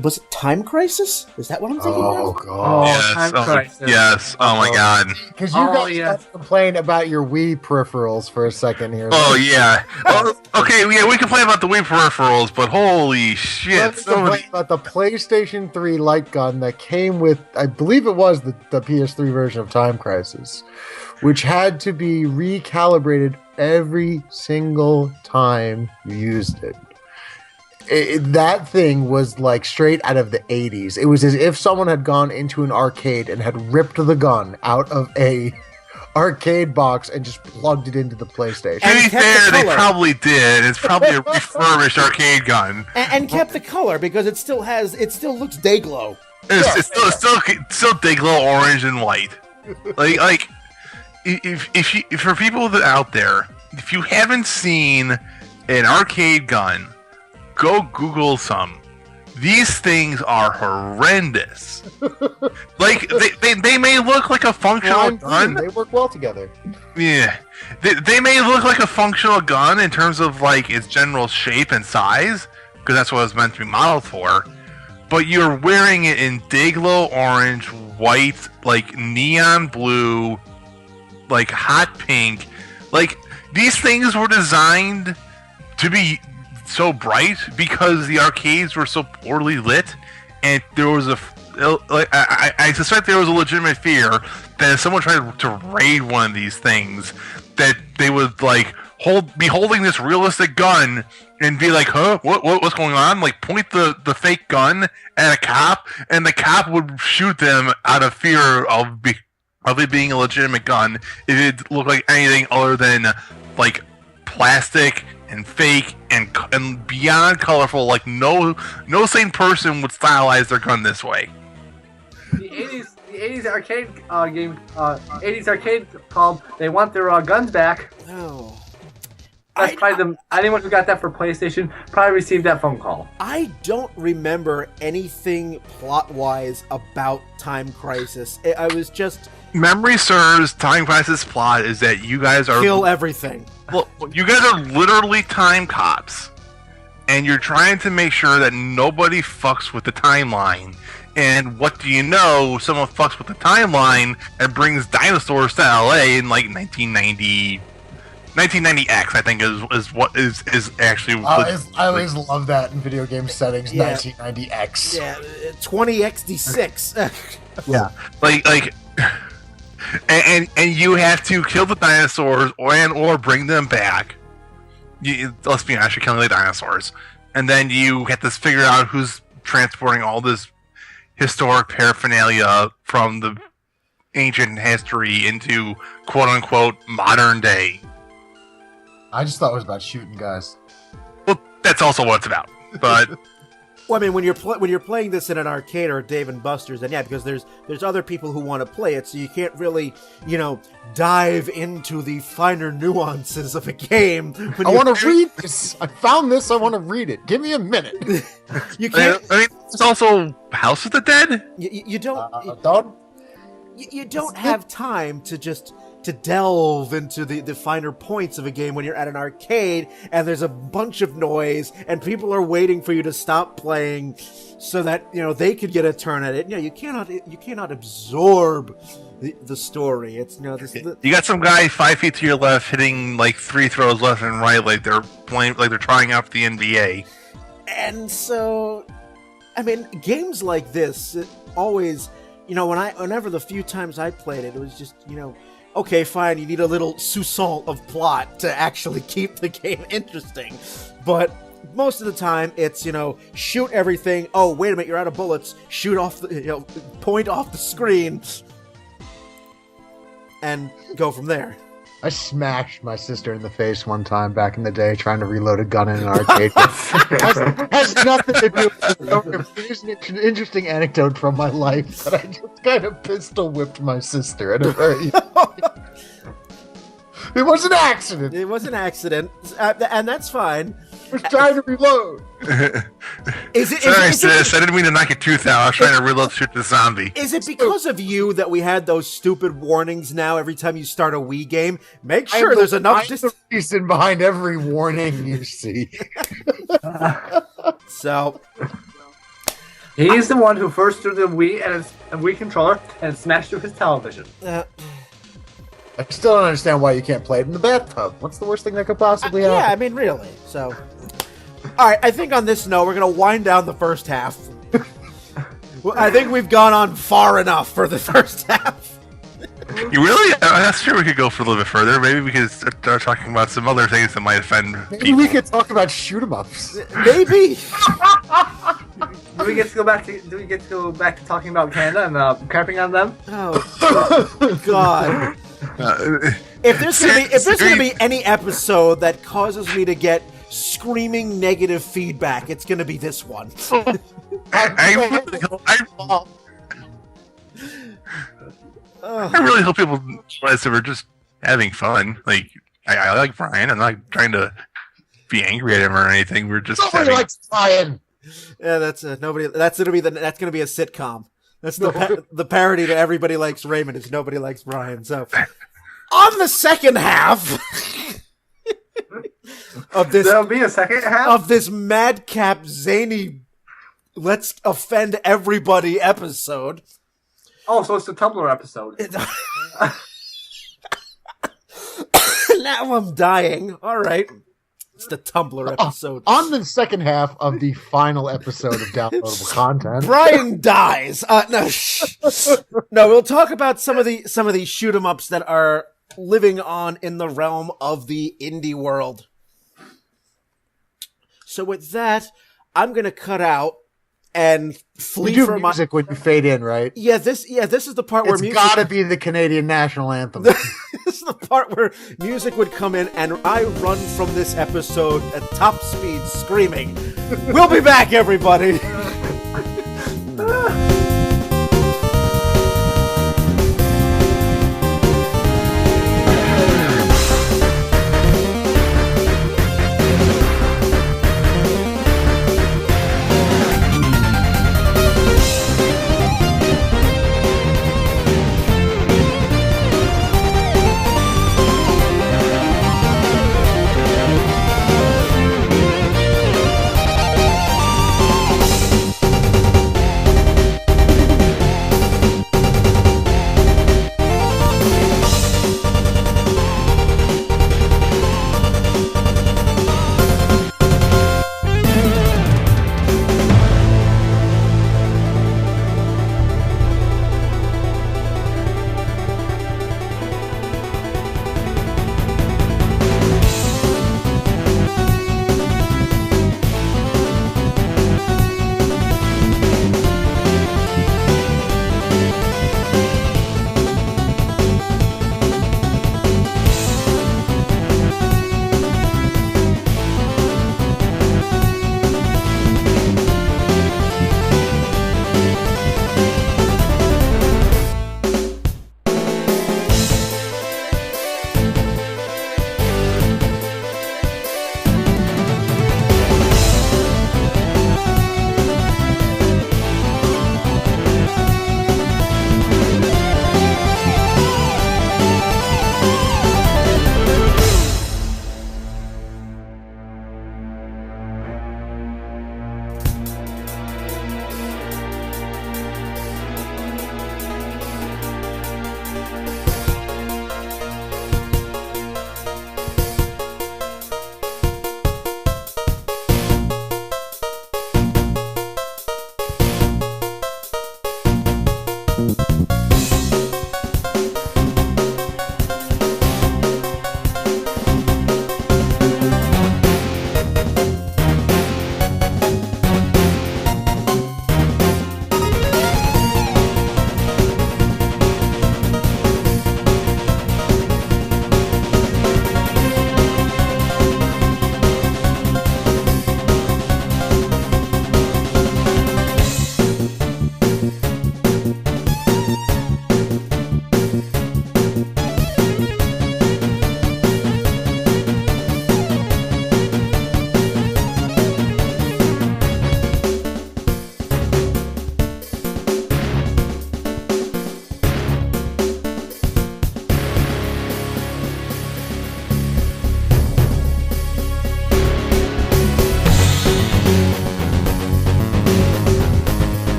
Was it Time Crisis? Is that what I'm thinking Oh of? god. Yes. Time Crisis. Yes. Oh my God. Because you guys yeah. complain about your Wii peripherals for a second here. Oh yeah. Oh, okay. Yeah, we complain about the Wii peripherals, but holy shit! Let's complain about the PlayStation 3 light gun that came with, I believe it was the PS3 version of Time Crisis, which had to be recalibrated every single time you used it. That thing was like straight out of the 80s. It was as if someone had gone into an arcade and had ripped the gun out of a arcade box and just plugged it into the PlayStation. To be And kept the fair, they color. probably did. It's probably a refurbished arcade gun. And kept the color because it still looks day glow. It's still Dayglow orange and white. Like if for people that out there, if you haven't seen an arcade gun, go Google some. These things are horrendous. Like they may look like a functional Lime gun. green, they work well together. Yeah, they may look like a functional gun in terms of like its general shape and size, because that's what it was meant to be modeled for. But you're wearing it in Dayglow orange, white, like neon blue, like hot pink. Like these things were designed to be so bright because the arcades were so poorly lit, and there was I suspect there was a legitimate fear that if someone tried to raid one of these things, that they would like be holding this realistic gun and be like, huh, what's going on? Like point the fake gun at a cop, and the cop would shoot them out of fear of it being a legitimate gun if it looked like anything other than like plastic and fake and beyond colorful. Like no sane person would stylize their gun this way. The 80s arcade game, 80s arcade called. They want their guns back. Oh. That's probably anyone who got that for PlayStation probably received that phone call. I don't remember anything plot-wise about Time Crisis. I was just Memory serves, Time Crisis plot is that you guys are kill everything. Well, you guys are literally time cops, and you're trying to make sure that nobody fucks with the timeline. And what do you know? Someone fucks with the timeline and brings dinosaurs to LA in like 1990X, I think is what is actually. I always love that in video game settings. Yeah. 1990X. Yeah, 20xd6. Yeah, like. And you have to kill the dinosaurs or bring them back. Let's be honest, you're killing the dinosaurs. And then you have to figure out who's transporting all this historic paraphernalia from the ancient history into quote-unquote modern day. I just thought it was about shooting guys. Well, that's also what it's about. But Well, I mean, when you're playing this in an arcade or Dave and Buster's, then yeah, because there's other people who want to play it, so you can't really, dive into the finer nuances of a game. I want to read this. I found this. I want to read it. Give me a minute. You can't. I mean, it's also House of the Dead. You don't. Done? You don't have time to delve into the finer points of a game when you're at an arcade and there's a bunch of noise and people are waiting for you to stop playing so that they could get a turn at it. You cannot absorb the story. It's You got some guy 5 feet to your left hitting like 3 throws left and right like they're playing, like they're trying out for the NBA. And so, I mean, games like this always, whenever the few times I played it, it was just okay, fine, you need a little soupçon of plot to actually keep the game interesting. But most of the time, it's, shoot everything. Oh, wait a minute, you're out of bullets. Shoot off the, point off the screen. And go from there. I smashed my sister in the face one time back in the day trying to reload a gun in an arcade. has nothing to do with it. It's an interesting anecdote from my life that I just kind of pistol whipped my sister at a very... It was an accident. It was an accident, and that's fine. I was trying to reload. Sorry, sis. I didn't mean to knock your tooth out. I was trying to reload shoot the zombie. Is it because of you that we had those stupid warnings now every time you start a Wii game? Make sure there's enough. Just the reason behind every warning you see. So he's the one who first threw the Wii and a Wii controller and smashed through his television. I still don't understand why you can't play it in the bathtub. What's the worst thing that could possibly happen? Yeah, I mean, really. So, all right. I think on this note, we're gonna wind down the first half. Well, I think we've gone on far enough for the first half. You really? That's true. We could go for a little bit further. Maybe we could start talking about some other things that might offend people. Maybe we could talk about shoot 'em ups. Maybe. Do we get to go back to talking about Canada and crapping on them? Oh God. If there's gonna be any episode that causes me to get screaming negative feedback, it's gonna be this one. I really hope people realize that we're just having fun. Like I like Brian. I'm not trying to be angry at him or anything. We're just Nobody likes Brian. Yeah, that's nobody. That's gonna be a sitcom. That's the parody to Everybody Likes Raymond is Nobody Likes Brian. So, on the second half of this, there'll be a second half of this madcap zany, let's offend everybody episode. Oh, so it's the Tumblr episode. Now I'm dying. All right. It's the Tumblr episode. On the second half of the final episode of downloadable content, Brian dies. No, we'll talk about some of these shoot 'em ups that are living on in the realm of the indie world. So with that, I'm gonna cut out and flee you do for music when you fade in, right? Yeah, this is the part where It's music gotta be the Canadian national anthem. This is the part where music would come in and I run from this episode at top speed screaming. We'll be back, everybody.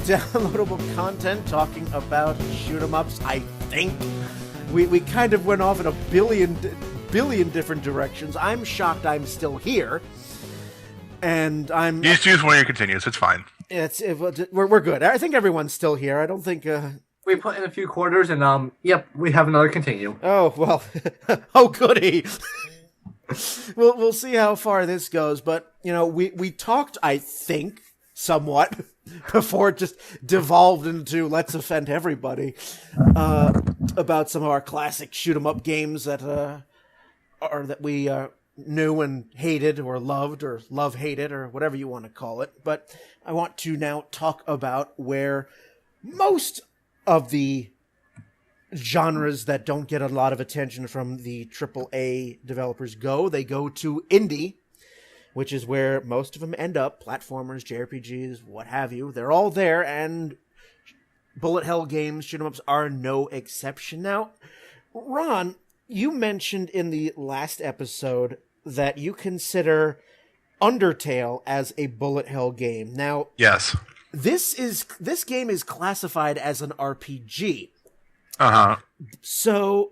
downloadable content talking about shoot 'em ups. I think we kind of went off in a billion different directions. I'm shocked I'm still here, and I'm. You just use one of your continues. It's fine. We're good. I think everyone's still here. I don't think. We put in a few quarters, and yep, we have another continue. Oh well. Oh goody. We'll see how far this goes, but we talked, I think, somewhat before it just devolved into let's offend everybody about some of our classic shoot 'em up games that we knew and hated or love hated or whatever you want to call it. But I want to now talk about where most of the genres that don't get a lot of attention from the AAA developers go. They go to indie, which is where most of them end up. Platformers, JRPGs, what have you. They're all there, and bullet hell games, shoot 'em ups are no exception. Now, Ron, you mentioned in the last episode that you consider Undertale as a bullet hell game. Now, yes, this game is classified as an RPG. Uh-huh. So,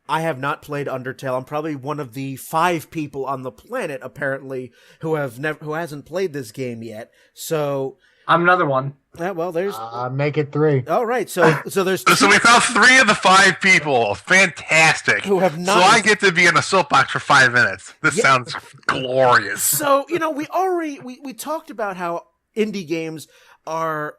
I have not played Undertale. I'm probably one of the 5 people on the planet, apparently, who hasn't played this game yet. So, I'm another one. Well, there's make it 3. all right. So there's So we found 3 of the 5 people. Fantastic. Who have not. So I get to be in a soapbox for 5 minutes. This sounds glorious. So we already we talked about how indie games are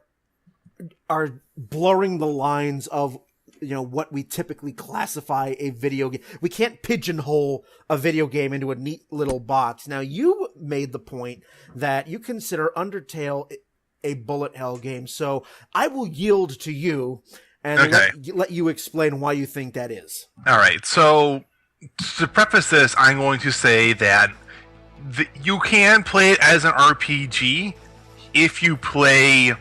blurring the lines of what we typically classify a video game. We can't pigeonhole a video game into a neat little box. Now, you made the point that you consider Undertale a bullet hell game, so I will yield to you and let you explain why you think that is. All right, so to preface this, I'm going to say that you can play it as an RPG if you play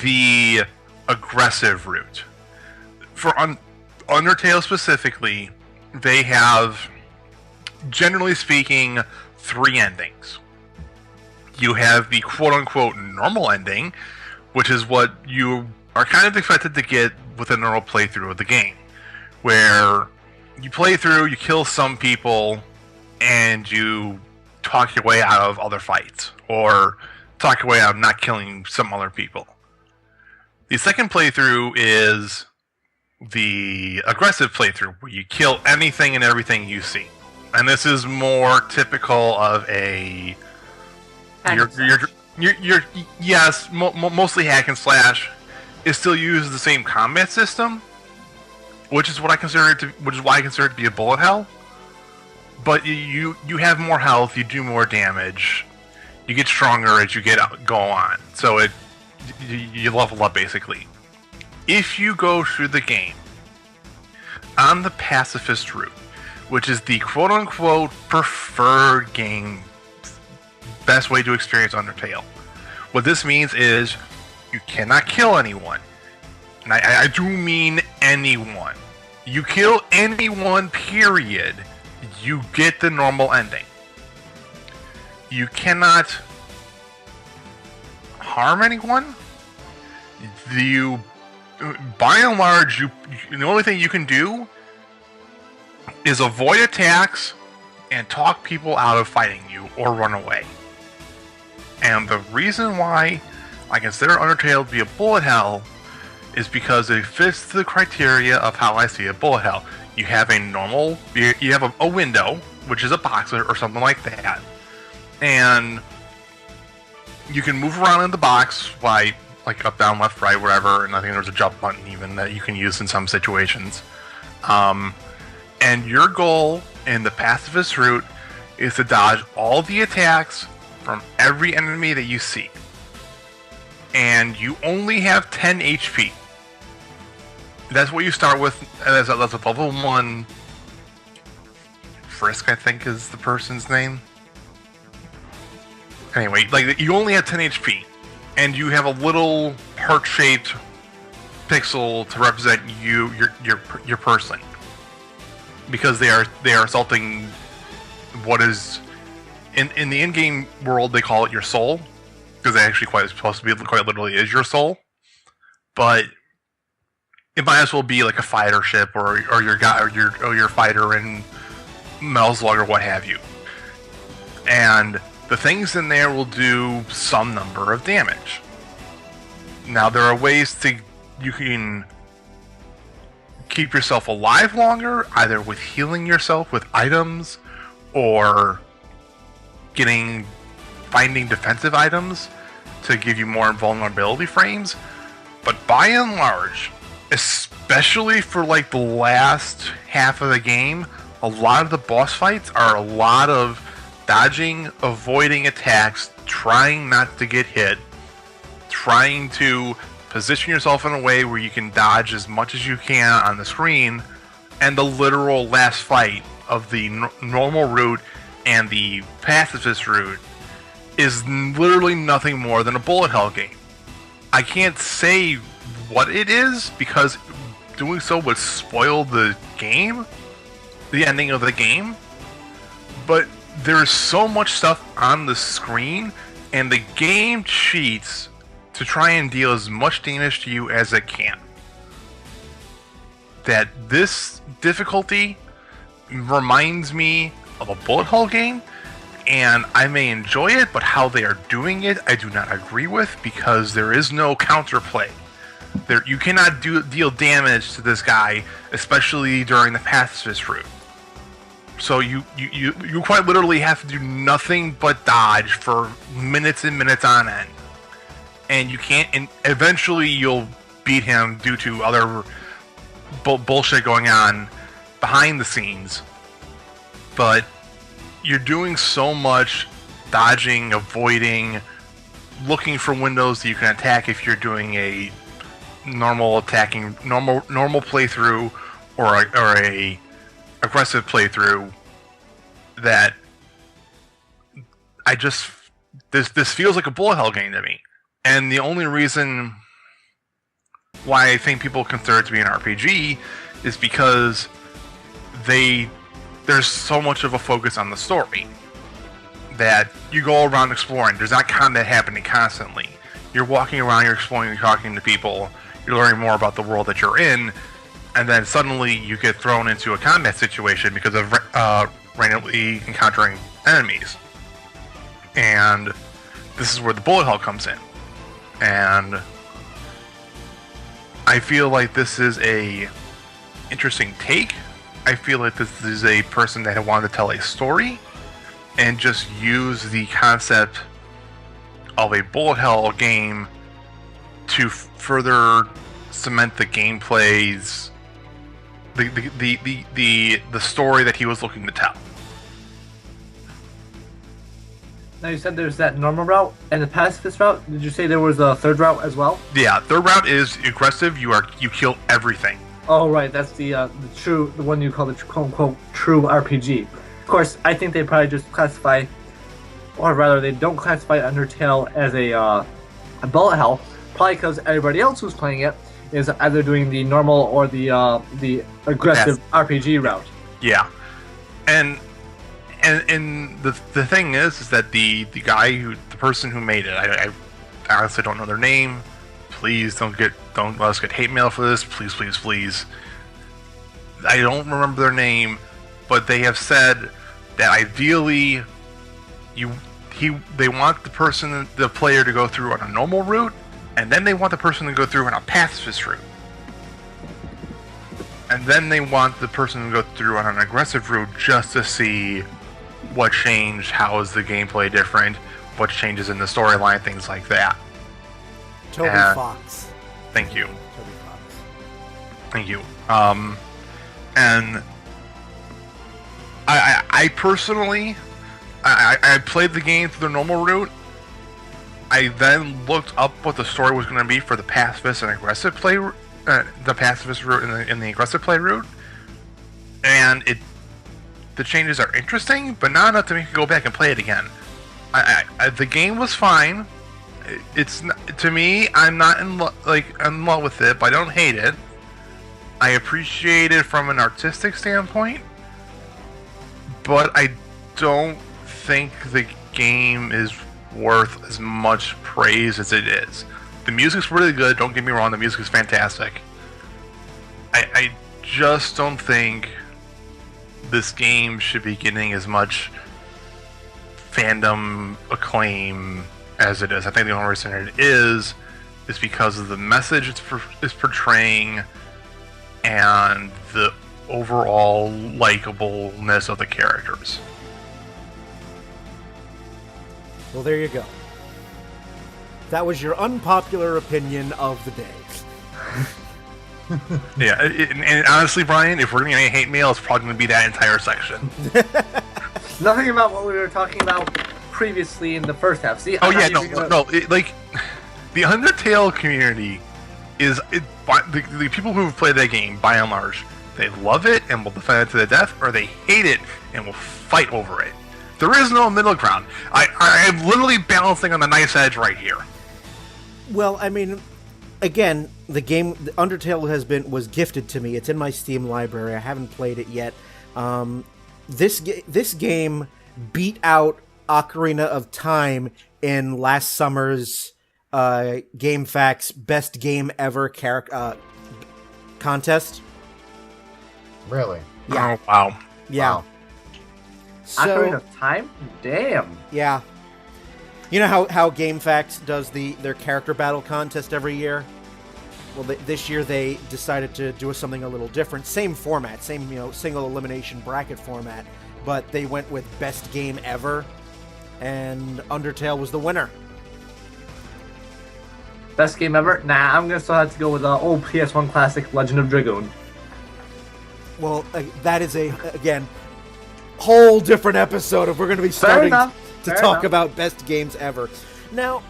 the aggressive route. For Undertale specifically, they have, generally speaking, 3 endings. You have the quote-unquote normal ending, which is what you are kind of expected to get with a normal playthrough of the game, where you play through, you kill some people, and you talk your way out of other fights, or talk your way out of not killing some other people. The second playthrough is the aggressive playthrough, where you kill anything and everything you see. And this is more typical of a mostly hack and slash. It still uses the same combat system, which is why I consider it to be a bullet hell. But you have more health, you do more damage, you get stronger as you go on. So you level up basically. If you go through the game on the pacifist route, which is the quote-unquote preferred game, best way to experience Undertale, what this means is you cannot kill anyone. And I do mean anyone. You kill anyone, period, you get the normal ending. You cannot harm anyone. By and large, the only thing you can do is avoid attacks and talk people out of fighting you or run away. And the reason why I consider Undertale to be a bullet hell is because it fits the criteria of how I see a bullet hell. You have you have a window, which is a box or something like that, and you can move around in the box by up, down, left, right, whatever, and I think there's a jump button even that you can use in some situations. And your goal in the pacifist route is to dodge all the attacks from every enemy that you see. And you only have 10 HP. That's what you start with. That's a level 1. Frisk, I think, is the person's name. Anyway, you only have 10 HP. And you have a little heart-shaped pixel to represent your person, because they are assaulting what is in the in-game world they call it your soul, because it actually supposed to be quite literally is your soul. But it might as well be like a fighter ship or your fighter in Metal Slug or what have you. And the things in there will do some number of damage. Now there are ways you can keep yourself alive longer, either with healing yourself with items or finding defensive items to give you more vulnerability frames. But by and large, especially for like the last half of the game, a lot of the boss fights are a lot of dodging, avoiding attacks, trying not to get hit, trying to position yourself in a way where you can dodge as much as you can on the screen, and the literal last fight of the normal route and the pacifist route is literally nothing more than a bullet hell game. I can't say what it is because doing so would spoil the game, the ending of the game, but there's so much stuff on the screen and the game cheats to try and deal as much damage to you as it can. That this difficulty reminds me of a bullet hell game, and I may enjoy it, but how they are doing it, I do not agree with, because there is no counterplay. You cannot deal damage to this guy, especially during the pacifist route. So you quite literally have to do nothing but dodge for minutes and minutes on end. And you can't, and eventually you'll beat him due to other bullshit going on behind the scenes. But you're doing so much dodging, avoiding, looking for windows that you can attack if you're doing a normal playthrough or a aggressive playthrough, that this feels like a bullet hell game to me. And the only reason why I think people consider it to be an RPG is because there's so much of a focus on the story that you go around exploring. There's not combat happening constantly. You're walking around, you're exploring, you're talking to people, you're learning more about the world that you're in, and then suddenly you get thrown into a combat situation because of randomly encountering enemies. And this is where the bullet hell comes in. And I feel like this is a interesting take. I feel like this is a person that wanted to tell a story and just use the concept of a bullet hell game to further cement the gameplay's the story that he was looking to tell. Now you said there's that normal route and the pacifist route. Did you say there was a third route as well? Yeah, third route is aggressive. You kill everything. Oh right, that's the one you call the quote unquote true RPG. Of course, I think they probably just classify, or rather, they don't classify Undertale as a bullet hell, probably because everybody else who's playing it is either doing the normal or the aggressive RPG route. Yeah, and the thing is that the person who made it, I honestly don't know their name. Please don't let us get hate mail for this. Please. I don't remember their name, but they have said that ideally they want the player to go through on a normal route, and then they want the person to go through on a pacifist route. And then they want the person to go through on an aggressive route just to see what changed, how is the gameplay different, what changes in the storyline, things like that. Toby Fox. Thank you. Toby Fox. Thank you. And I personally, I played the game through the normal route. I then looked up what the story was going to be for the pacifist and aggressive play, the pacifist route and the aggressive play route, and the changes are interesting, but not enough to make me go back and play it again. The game was fine. It's to me, I'm not in love with it, but I don't hate it. I appreciate it from an artistic standpoint, but I don't think the game is worth as much praise as it is. The music's really good, don't get me wrong, the music is fantastic. I just don't think this game should be getting as much fandom acclaim as it is. I think the only reason it is because of the message it's portraying and the overall likableness of the characters. Well, there you go. That was your unpopular opinion of the day. Yeah, and honestly, Brian, if we're going to get any hate mail, it's probably going to be that entire section. Nothing about what we were talking about previously in the first half. See? Oh yeah, like the Undertale community is the people who have played that game, by and large, they love it and will defend it to the death, or they hate it and will fight over it. There is no middle ground. I'm literally balancing on the nice edge right here. Well, I mean, again, the Undertale was gifted to me. It's in my Steam library. I haven't played it yet. This game beat out Ocarina of Time in last summer's GameFAQs Best Game Ever contest. Really? Yeah. Oh, wow. Yeah. Wow. Ocarina of Time? Damn. Yeah. You know how GameFAQs does their character battle contest every year? Well, this year they decided to do something a little different. Same format, same single elimination bracket format, but they went with best game ever, and Undertale was the winner. Best game ever? Nah, I'm gonna still have to go with old PS1 classic Legend of Dragoon. Well, that is again whole different episode if we're going to be starting to talk about best games ever. Now,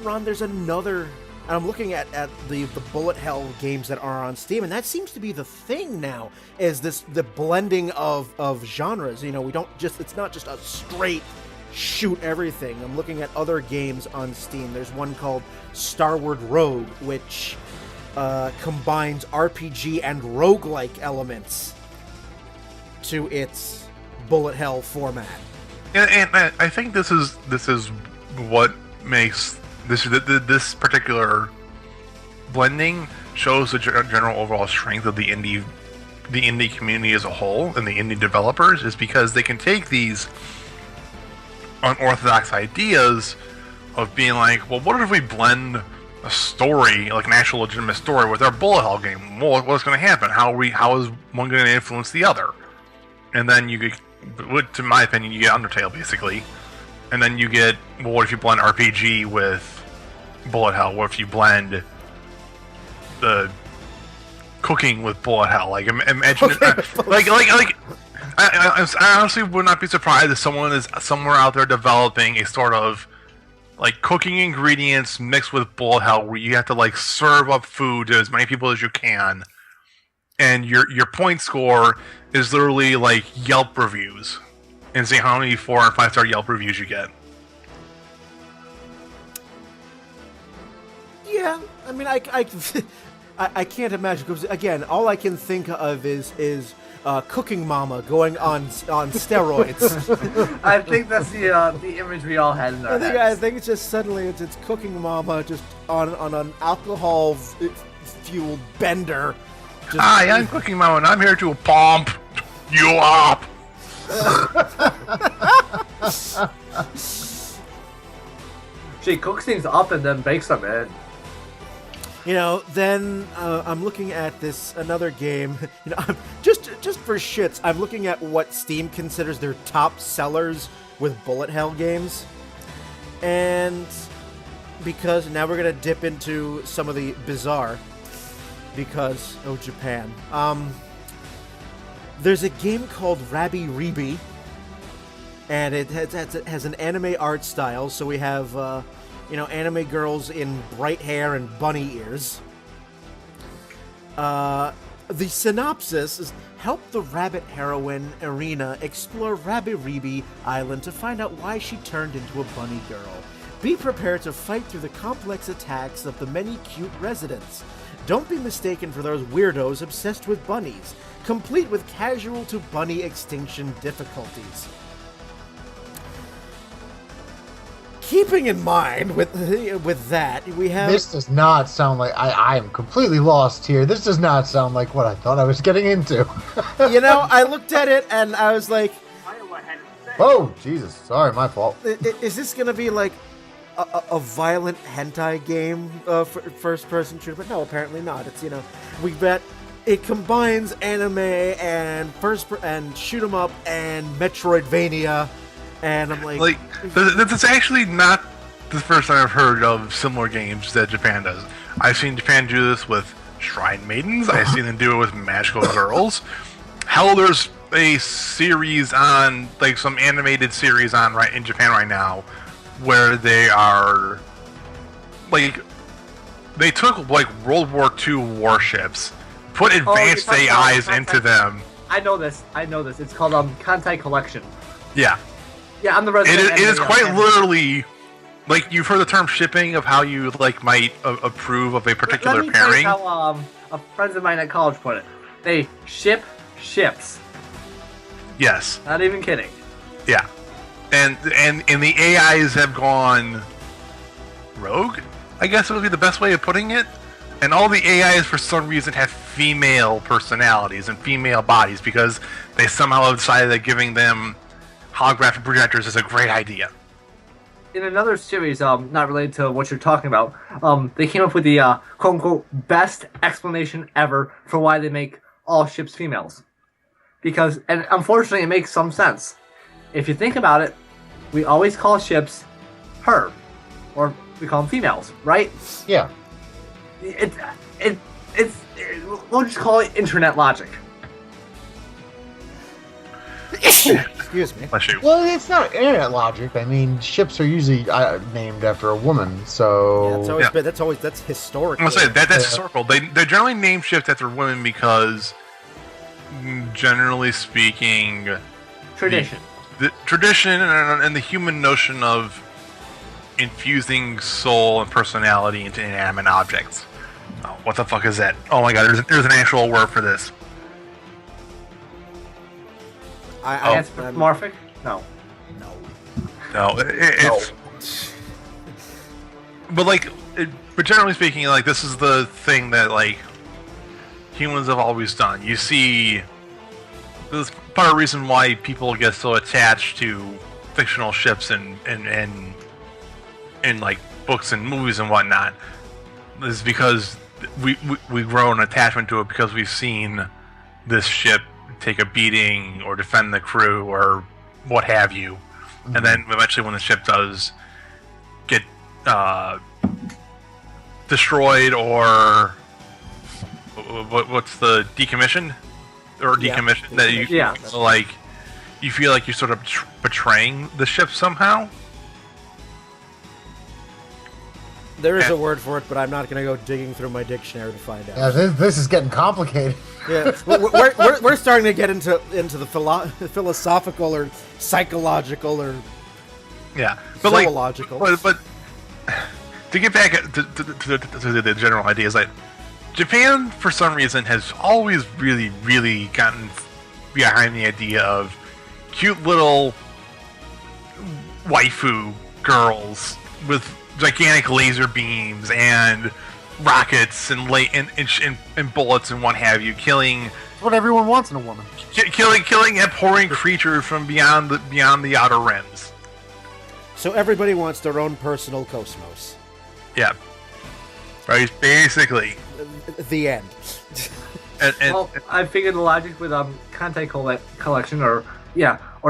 Ron, there's another. I'm looking at the bullet hell games that are on Steam, and that seems to be the thing now. Is the blending of genres? It's not just a straight shoot everything. I'm looking at other games on Steam. There's one called Starward Rogue, which combines RPG and roguelike elements to its bullet hell format. And I think this is what makes this particular blending shows the general overall strength of the indie community as a whole and the indie developers, is because they can take these unorthodox ideas of being like, well, what if we blend a story, like an actual legitimate story, with our bullet hell game? Well, what's going to happen? How is one going to influence the other? And then you get, to my opinion, you get Undertale basically, and then you get, well, what if you blend RPG with bullet hell? What if you blend the cooking with bullet hell? Like, imagine, I honestly would not be surprised if someone is somewhere out there developing a sort of like cooking ingredients mixed with bullet hell, where you have to like serve up food to as many people as you can, and your point score is literally like Yelp reviews, and see how many 4 and 5 star Yelp reviews you get. Yeah, I mean, I can't imagine, because again, all I can think of is Cooking Mama going on steroids. I think that's the image we all had in our heads. I think it's just suddenly it's Cooking Mama just on an alcohol fueled bender. Hi, I'm Cooking Mama, and I'm here to pump you up. She cooks things up and then bakes them in. Then I'm looking at another game. Just for shits, I'm looking at what Steam considers their top sellers with bullet hell games, and because now we're gonna dip into some of the bizarre. Because Japan. There's a game called Rabbi Ribi, and it has an anime art style. So we have anime girls in bright hair and bunny ears. The synopsis is: help the rabbit heroine Irina explore Rabbi Ribi Island to find out why she turned into a bunny girl. Be prepared to fight through the complex attacks of the many cute residents. Don't be mistaken for those weirdos obsessed with bunnies, complete with casual to bunny extinction difficulties. keeping in mind with that, we have... This does not sound like... I am completely lost here. This does not sound like what I thought I was getting into. I looked at it and I was like... Oh, Jesus. Sorry, my fault. Is this going to be like a violent hentai game, first-person shooter? But no, apparently not. It's, we've got... It combines anime and and shoot 'em up and Metroidvania, and I'm like, that's actually not the first time I've heard of similar games that Japan does. I've seen Japan do this with Shrine Maidens. I've seen them do it with Magical Girls. Hell, there's a series on, like some animated series on in Japan right now, where they are like they took like World War II warships. Put advanced AIs into them. I know this. It's called Kantai Collection. Yeah. Yeah, I'm the resident. It is quite literally, like, you've heard the term shipping of how you might approve of a particular Let me pairing. tell you how friends of mine at college put it. They ship ships. Yes. Not even kidding. Yeah. And the AIs have gone rogue, I guess would be the best way of putting it. And all the AIs, for some reason, have female personalities and female bodies because they somehow have decided that giving them holographic projectors is a great idea. In another series, not related to what you're talking about, they came up with the quote-unquote best explanation ever for why they make all ships females. Because, and unfortunately, it makes some sense. If you think about it, we always call ships her, or we call them females, right? Yeah. We'll just call it internet logic. Excuse me. Bless you. Well, it's not internet logic. I mean, ships are usually named after a woman, so... Yeah, that's historical. I'm gonna say that's historical. They generally name ships after women because, generally speaking, Tradition. The tradition and the human notion of infusing soul and personality into inanimate objects. Oh, what the fuck is that? Oh my god, there's an actual word for this. Anthropomorphic? No. It's... But but generally speaking, this is the thing that humans have always done. You see, this is part of the reason why people get so attached to fictional ships and books and movies and whatnot. Is because we grow an attachment to it because we've seen this ship take a beating or defend the crew or what have you. Mm-hmm. And then eventually when the ship does get destroyed or what's the decommissioned or decommissioned, that you you feel like you're sort of betraying the ship somehow. There is a word for it, but I'm not going to go digging through my dictionary to find out. Yeah, this is getting complicated. Yeah, we're starting to get into the philosophical or psychological or zoological. But to get back to the general idea is Japan, for some reason, has always really, really gotten behind the idea of cute little waifu girls with gigantic laser beams and rockets and bullets and what have you, killing what everyone wants in a woman. Killing abhorrent creatures from beyond the outer rims. So everybody wants their own personal cosmos. Yeah. Right. Basically. The end. Well, I figured the logic with Kantai collection or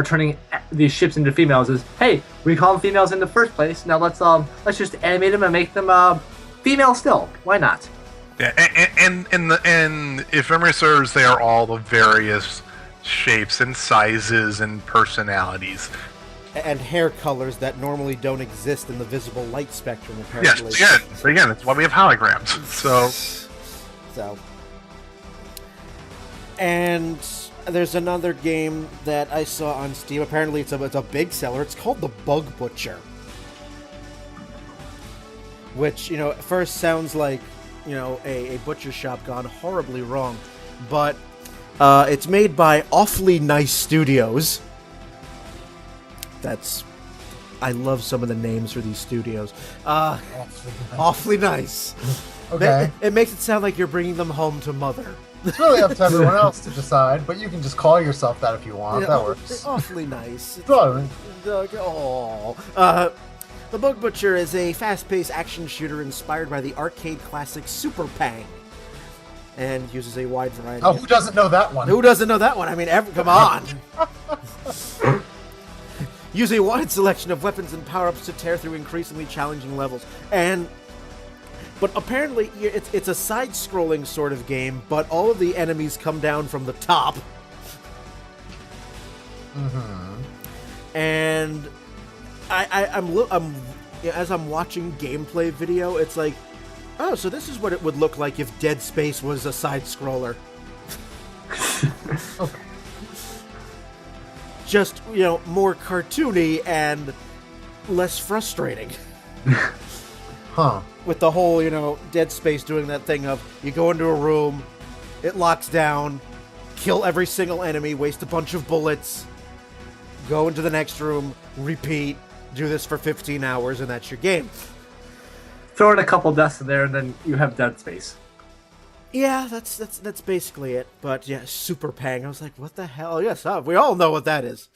turning these ships into females is, hey, we call them females in the first place. Now let's just animate them and make them female still. Why not? Yeah, and if memory serves, they are all the various shapes and sizes and personalities. And hair colors that normally don't exist in the visible light spectrum, apparently. Yes, again, that's why we have holograms. So. And there's another game that I saw on Steam. Apparently it's a big seller. It's called The Bug Butcher. Which, at first sounds like, a butcher shop gone horribly wrong. But it's made by Awfully Nice Studios. I love some of the names for these studios. Awfully nice. Okay. It makes it sound like you're bringing them home to mother. It's really up to everyone else to decide, but you can just call yourself that if you want. Yeah, That works. They're awfully nice. Well, The Bug Butcher is a fast-paced action shooter inspired by the arcade classic Super Pang, and uses a wide variety. who doesn't know that one? Who doesn't know that one? I mean, come on. Use a wide selection of weapons and power-ups to tear through increasingly challenging levels. But apparently, it's a side-scrolling sort of game, but all of the enemies come down from the top. Mm-hmm. And I'm as I'm watching gameplay video, it's like, oh, so this is what it would look like if Dead Space was a side-scroller. Okay. Just, more cartoony and less frustrating. Huh. With the whole, Dead Space doing that thing of you go into a room, it locks down, kill every single enemy, waste a bunch of bullets, go into the next room, repeat, do this for 15 hours, and that's your game. Throw in a couple deaths in there, and then you have Dead Space. Yeah, that's basically it. But yeah, Super Pang. I was like, what the hell? Yes, we all know what that is.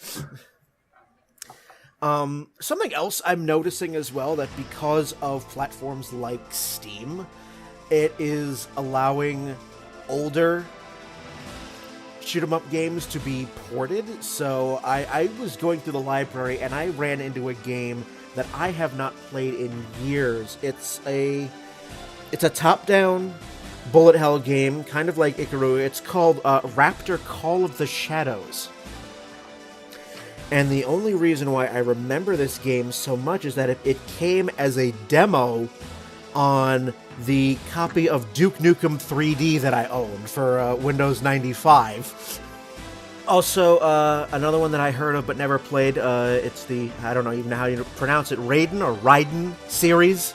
Something else I'm noticing as well, that because of platforms like Steam, it is allowing older shoot-'em-up games to be ported. So I was going through the library and I ran into a game that I have not played in years. It's a top-down bullet hell game, kind of like Ikaru. It's called Raptor Call of the Shadows. And the only reason why I remember this game so much is that it came as a demo on the copy of Duke Nukem 3D that I owned for Windows 95. Also, another one that I heard of but never played, it's the, I don't know even how you pronounce it, Raiden series.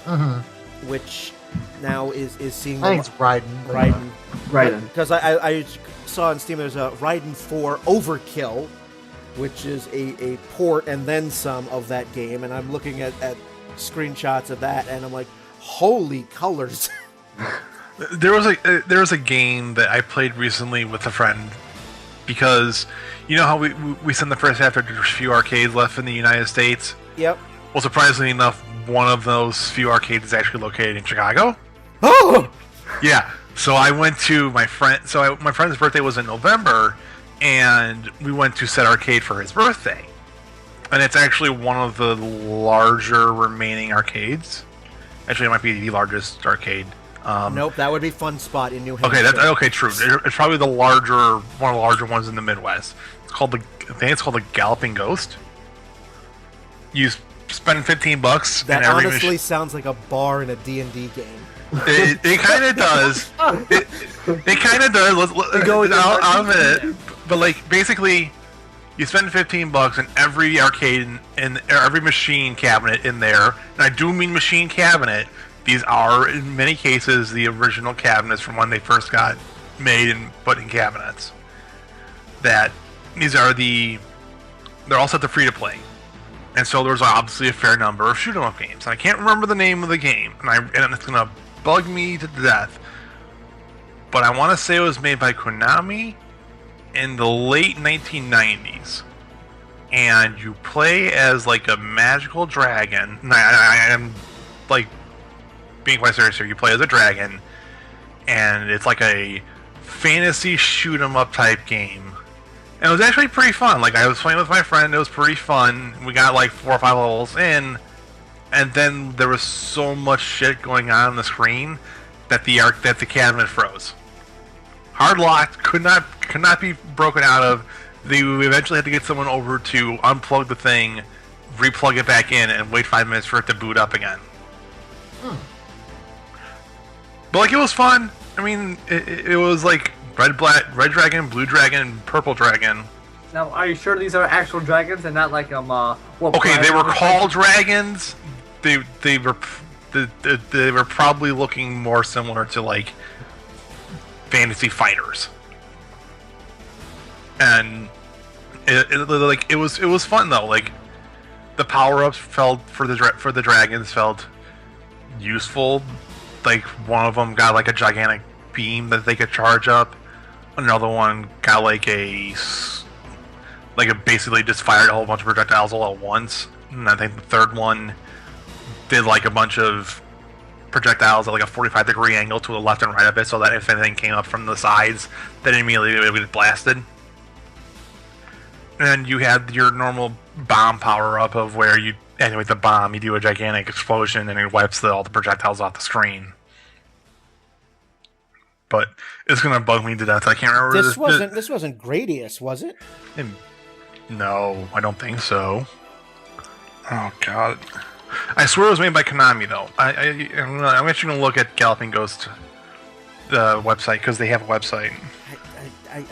Mm-hmm. Which now is seeing... I think it's Raiden. Raiden. Because I saw on Steam there's a Raiden 4 Overkill, which is a port and then some of that game, and I'm looking at screenshots of that, and I'm like, holy colors. There was a game that I played recently with a friend, because you know how we send the first half, there's a few arcades left in the United States? Yep. Well, surprisingly enough, one of those few arcades is actually located in Chicago. Oh! Yeah. So I went to my friend. My friend's birthday was in November, and we went to said arcade for his birthday. And it's actually one of the larger remaining arcades. Actually, it might be the largest arcade. Nope, that would be Fun Spot in New Hampshire. Okay, true. It's probably one of the larger ones in the Midwest. I think it's called the Galloping Ghost. You spend $15. That and every honestly sounds like a bar in a D&D game. It kind of does. It kind of does. I'll admit it. But like, basically, you spend $15 in every arcade and every machine cabinet in there. And I do mean machine cabinet. These are, in many cases, the original cabinets from when they first got made and put in cabinets. They're all set to free to play. And so there's obviously a fair number of shoot 'em up games. And I can't remember the name of the game, and it's gonna bug me to death. But I want to say it was made by Konami in the late 1990s. And you play as like a magical dragon. And I am like being quite serious here. You play as a dragon, and it's like a fantasy shoot 'em up type game. And it was actually pretty fun. Like, I was playing with my friend, it was pretty fun. We got like 4 or 5 levels in, and then there was so much shit going on the screen that the cabinet froze. Hard locked, could not be broken out of. We eventually had to get someone over to unplug the thing, replug it back in, and wait 5 minutes for it to boot up again. But like, it was fun. I mean, it was like red dragon, blue dragon, purple dragon. Now, are you sure these are actual dragons and not like Okay, they were called dragons. They were probably looking more similar to like fantasy fighters. And it was fun though. Like the power ups felt for the dragons felt useful. Like one of them got like a gigantic beam that they could charge up. Another one got like a basically just fired a whole bunch of projectiles all at once. And I think the third one did like a bunch of projectiles at like a 45-degree angle to the left and right of it, so that if anything came up from the sides, then immediately it would get blasted. And you had your normal bomb power up of where you animate the bomb, you do a gigantic explosion, and it wipes all the projectiles off the screen. But it's gonna bug me to death. I can't remember. This wasn't Gradius, was it? No, I don't think so. Oh god. I swear it was made by Konami, though. I'm actually going to look at Galloping Ghost, the website, because they have a website. I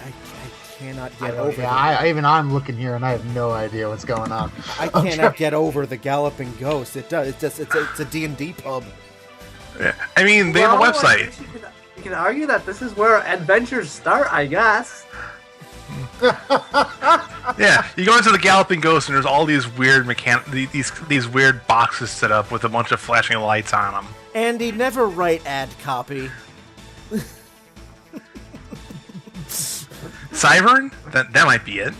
cannot get over it. I'm looking here, and I have no idea what's going on. I cannot get over the Galloping Ghost. It's a D&D pub. Yeah. I mean, they have a website. You can argue that this is where adventures start, I guess. Yeah, you go into the Galloping Ghost and there's all these weird these weird boxes set up with a bunch of flashing lights on them. Andy, never write ad copy. Cyvern? That might be it.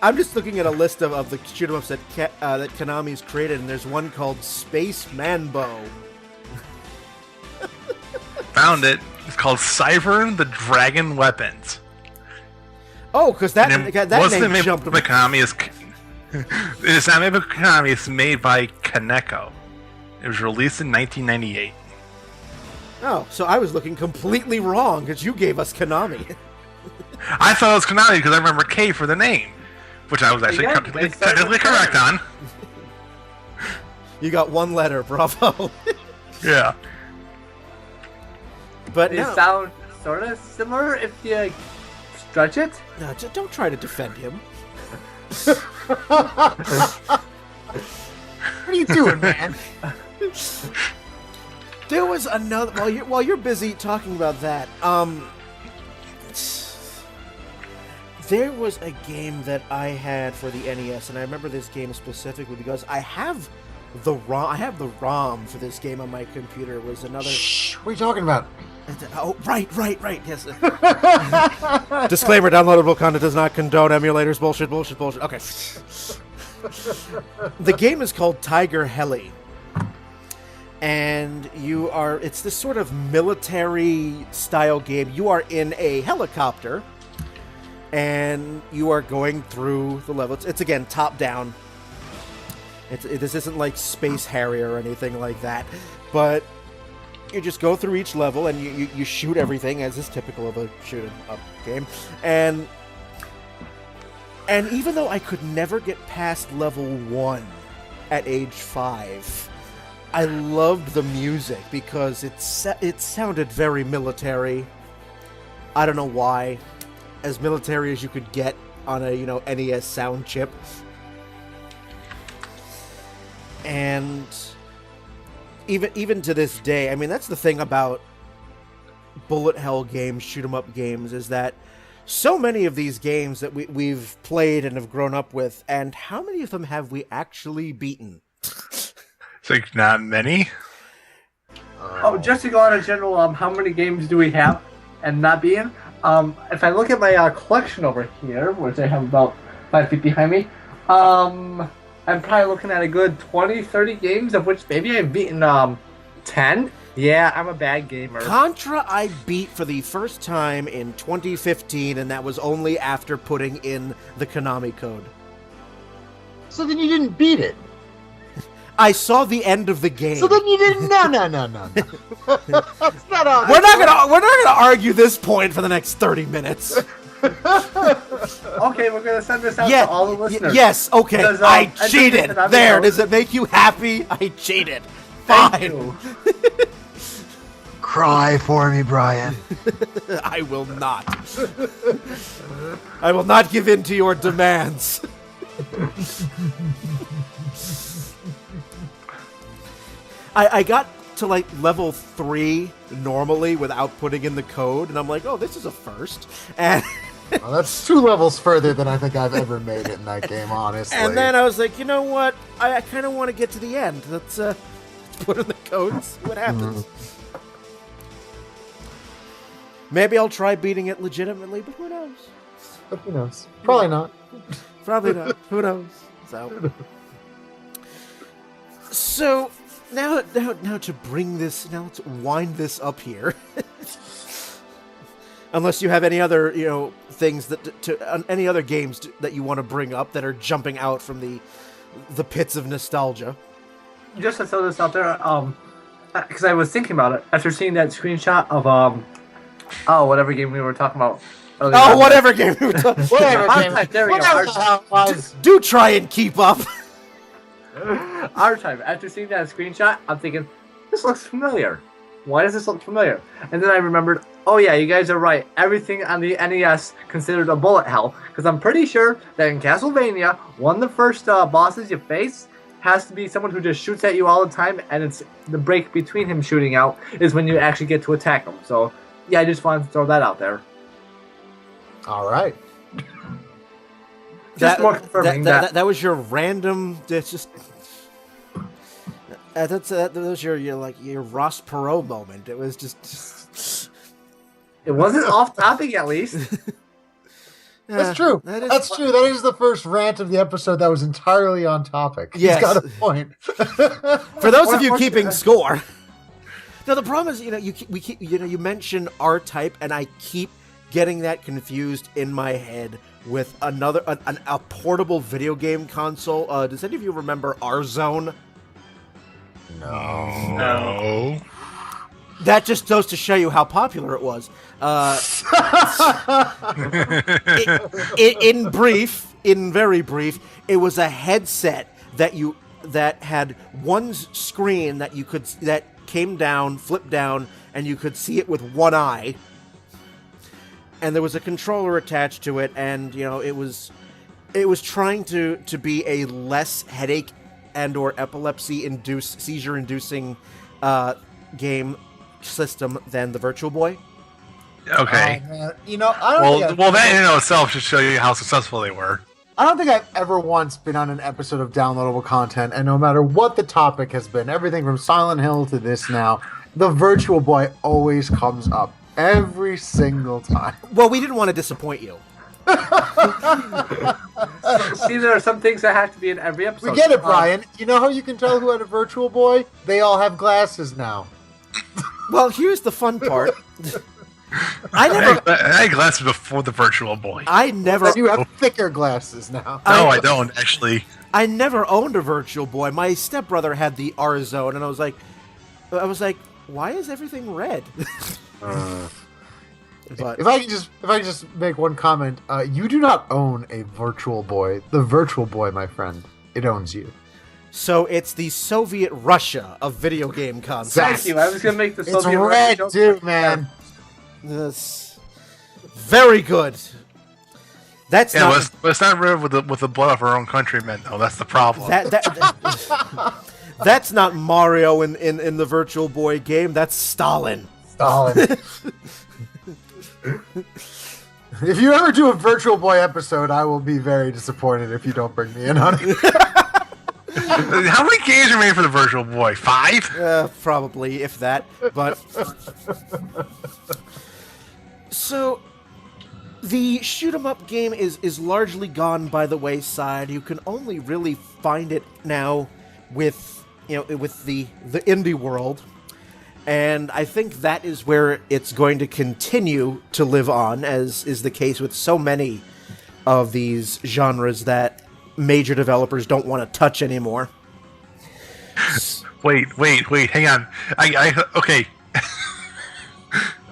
I'm just looking at a list of the shoot 'em ups that Konami's created, and there's one called Space Manbo. Found it. It's called Cyvern the Dragon Weapons. Oh, because that name jumped. Konami it's not made by Konami. It's made by Kaneko. It was released in 1998. Oh, so I was looking completely wrong because you gave us Konami. I thought it was Konami because I remember K for the name, which I was actually technically correct on. You got one letter, bravo. Yeah. But they sound sort of similar if you stretch it. No, just don't try to defend him. What are you doing, man? There was another. While you're busy talking about that, there was a game that I had for the NES, and I remember this game specifically because I have the ROM for this game on my computer. It was another. Shh, what are you talking about? Oh, right, yes. Disclaimer, downloadable content does not condone emulators, bullshit. Okay. The game is called Tiger Heli. And it's this sort of military style game. You are in a helicopter, and you are going through the level. It's again, top down. This isn't like Space Harrier or anything like that, but you just go through each level and you shoot everything, as is typical of a shoot-'em-up game. And even though I could never get past level 1 at age 5, I loved the music because it sounded very military. I don't know why. As military as you could get on a NES sound chip. And even to this day, I mean, that's the thing about bullet hell games, shoot 'em up games, is that so many of these games that we've played and have grown up with, and how many of them have we actually beaten? It's like not many. Oh, just to go on a general, how many games do we have and not beaten? If I look at my collection over here, which I have about 5 feet behind me, I'm probably looking at a good 20, 30 games, of which maybe I've beaten 10. Yeah, I'm a bad gamer. Contra I beat for the first time in 2015, and that was only after putting in the Konami code. So then you didn't beat it. I saw the end of the game. So then you didn't. No. That's not how. We're not gonna argue this point for the next 30 minutes. Okay, we're gonna send this out to all the listeners. Yes, okay. Because, I cheated. There. Does it make you happy? I cheated. Fine. Cry for me, Brian. I will not. I will not give in to your demands. I got to like level 3 normally without putting in the code, and I'm like, oh, this is a first. And Well, that's 2 levels further than I think I've ever made it in that game, honestly. And then I was like, you know what? I kind of want to get to the end. Let's put in the code, see what happens. Maybe I'll try beating it legitimately, but who knows? But who knows? Probably not. Probably not. Who knows? So now to bring this, now let's wind this up here. Unless you have any other, things any other games that you want to bring up that are jumping out from the pits of nostalgia. Just to throw this out there, because I was thinking about it after seeing that screenshot of whatever game we were talking about. Whatever game we were talking about. Whatever game. There we go. Do try and keep up. Our time. After seeing that screenshot, I'm thinking, this looks familiar. Why does this look familiar? And then I remembered, oh yeah, you guys are right. Everything on the NES considered a bullet hell. Because I'm pretty sure that in Castlevania, one of the first bosses you face has to be someone who just shoots at you all the time, and it's the break between him shooting out is when you actually get to attack him. So, yeah, I just wanted to throw that out there. All right. Just more confirming that was your random. That's just. That was your Ross Perot moment. It was just. It wasn't off topic, at least. That's true. That's true. That is the first rant of the episode that was entirely on topic. Yes. He's got a point. For those of you keeping score. No, the problem is, you mention R-Type, and I keep getting that confused in my head with a portable video game console. Does any of you remember R-Zone? No. That just goes to show you how popular it was. In very brief, it was a headset that had one screen that came down, flipped down, and you could see it with one eye. And there was a controller attached to it, and it was trying to be a less headache and or seizure inducing game system than the Virtual Boy. Okay. I don't well, that in and of itself should show you how successful they were. I don't think I've ever once been on an episode of downloadable content, and no matter what the topic has been, everything from Silent Hill to this now, the Virtual Boy always comes up every single time. Well, we didn't want to disappoint you. See, there are some things that have to be in every episode. We get it, Brian. You know how you can tell who had a Virtual Boy? They all have glasses now. Well, here's the fun part. I had glasses before the Virtual Boy. You have thicker glasses now. No, I don't, actually. I never owned a Virtual Boy. My stepbrother had the R-Zone, and I was like, why is everything red? But if I can just make one comment, you do not own a Virtual Boy. The Virtual Boy, my friend, it owns you. So it's the Soviet Russia of video game consoles. Thank you. I was going to make the Soviet Russia. It's red, too, man. Yes. Very good. That's but it's not red with the blood of our own countrymen, though. That's the problem. That's not Mario in the Virtual Boy game. That's Stalin. If you ever do a Virtual Boy episode, I will be very disappointed if you don't bring me in on it. How many games are made for the Virtual Boy? 5? Probably, if that. But so the shoot 'em up game is largely gone by the wayside. You can only really find it now with the indie world. And I think that is where it's going to continue to live on, as is the case with so many of these genres that major developers don't want to touch anymore. Wait, hang on. Okay.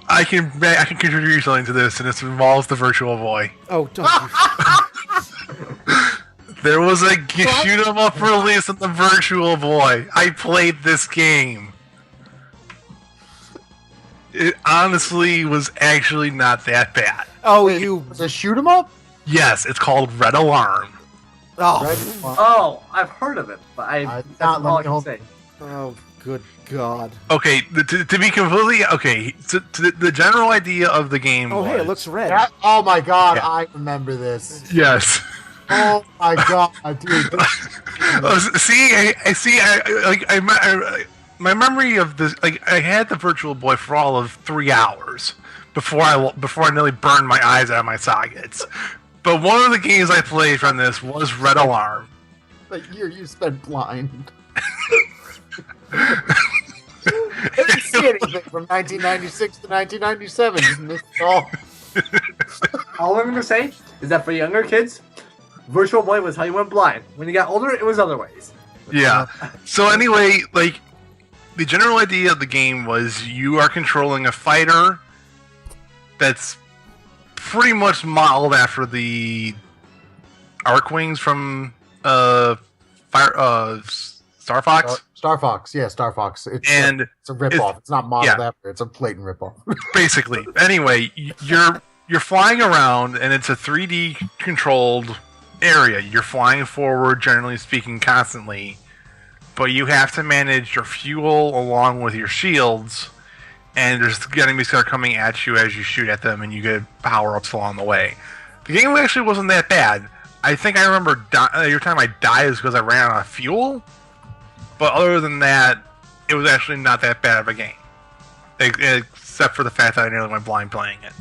I can contribute something to this, and it involves the Virtual Boy. Oh, don't. There was a shoot 'em up release on the Virtual Boy. I played this game. It honestly was actually not that bad. Oh, you... To shoot 'em up? Yes, it's called Red Alarm. Oh, Oh, I've heard of it, but I not all I let me can hold. say. Oh, good God. Okay, to be completely the general idea of the game. Oh, hey, it looks red. Oh my God, Yeah. I remember this. Yes. Oh my God, dude. My memory of this, like, I had the Virtual Boy for all of 3 hours before I nearly burned my eyes out of my sockets. But one of the games I played from this was Red Alarm. The year you spent blind. I didn't see anything from 1996 to 1997. Just missed it all. All I'm going to say is that for younger kids, Virtual Boy was how you went blind. When you got older, it was other ways. Yeah. So anyway, like, the general idea of the game was you are controlling a fighter that's pretty much modeled after the Arcwings from Star Fox. Star Fox, yeah, Star Fox. It's a ripoff. It's not modeled after. It's a blatant ripoff. Basically. Anyway, you're flying around, and it's a 3D controlled area. You're flying forward, generally speaking, constantly, but you have to manage your fuel along with your shields, and there's enemies that are coming at you as you shoot at them, and you get power-ups along the way. The game actually wasn't that bad. I think I remember every time I died is because I ran out of fuel, but other than that, it was actually not that bad of a game, except for the fact that I nearly went blind playing it.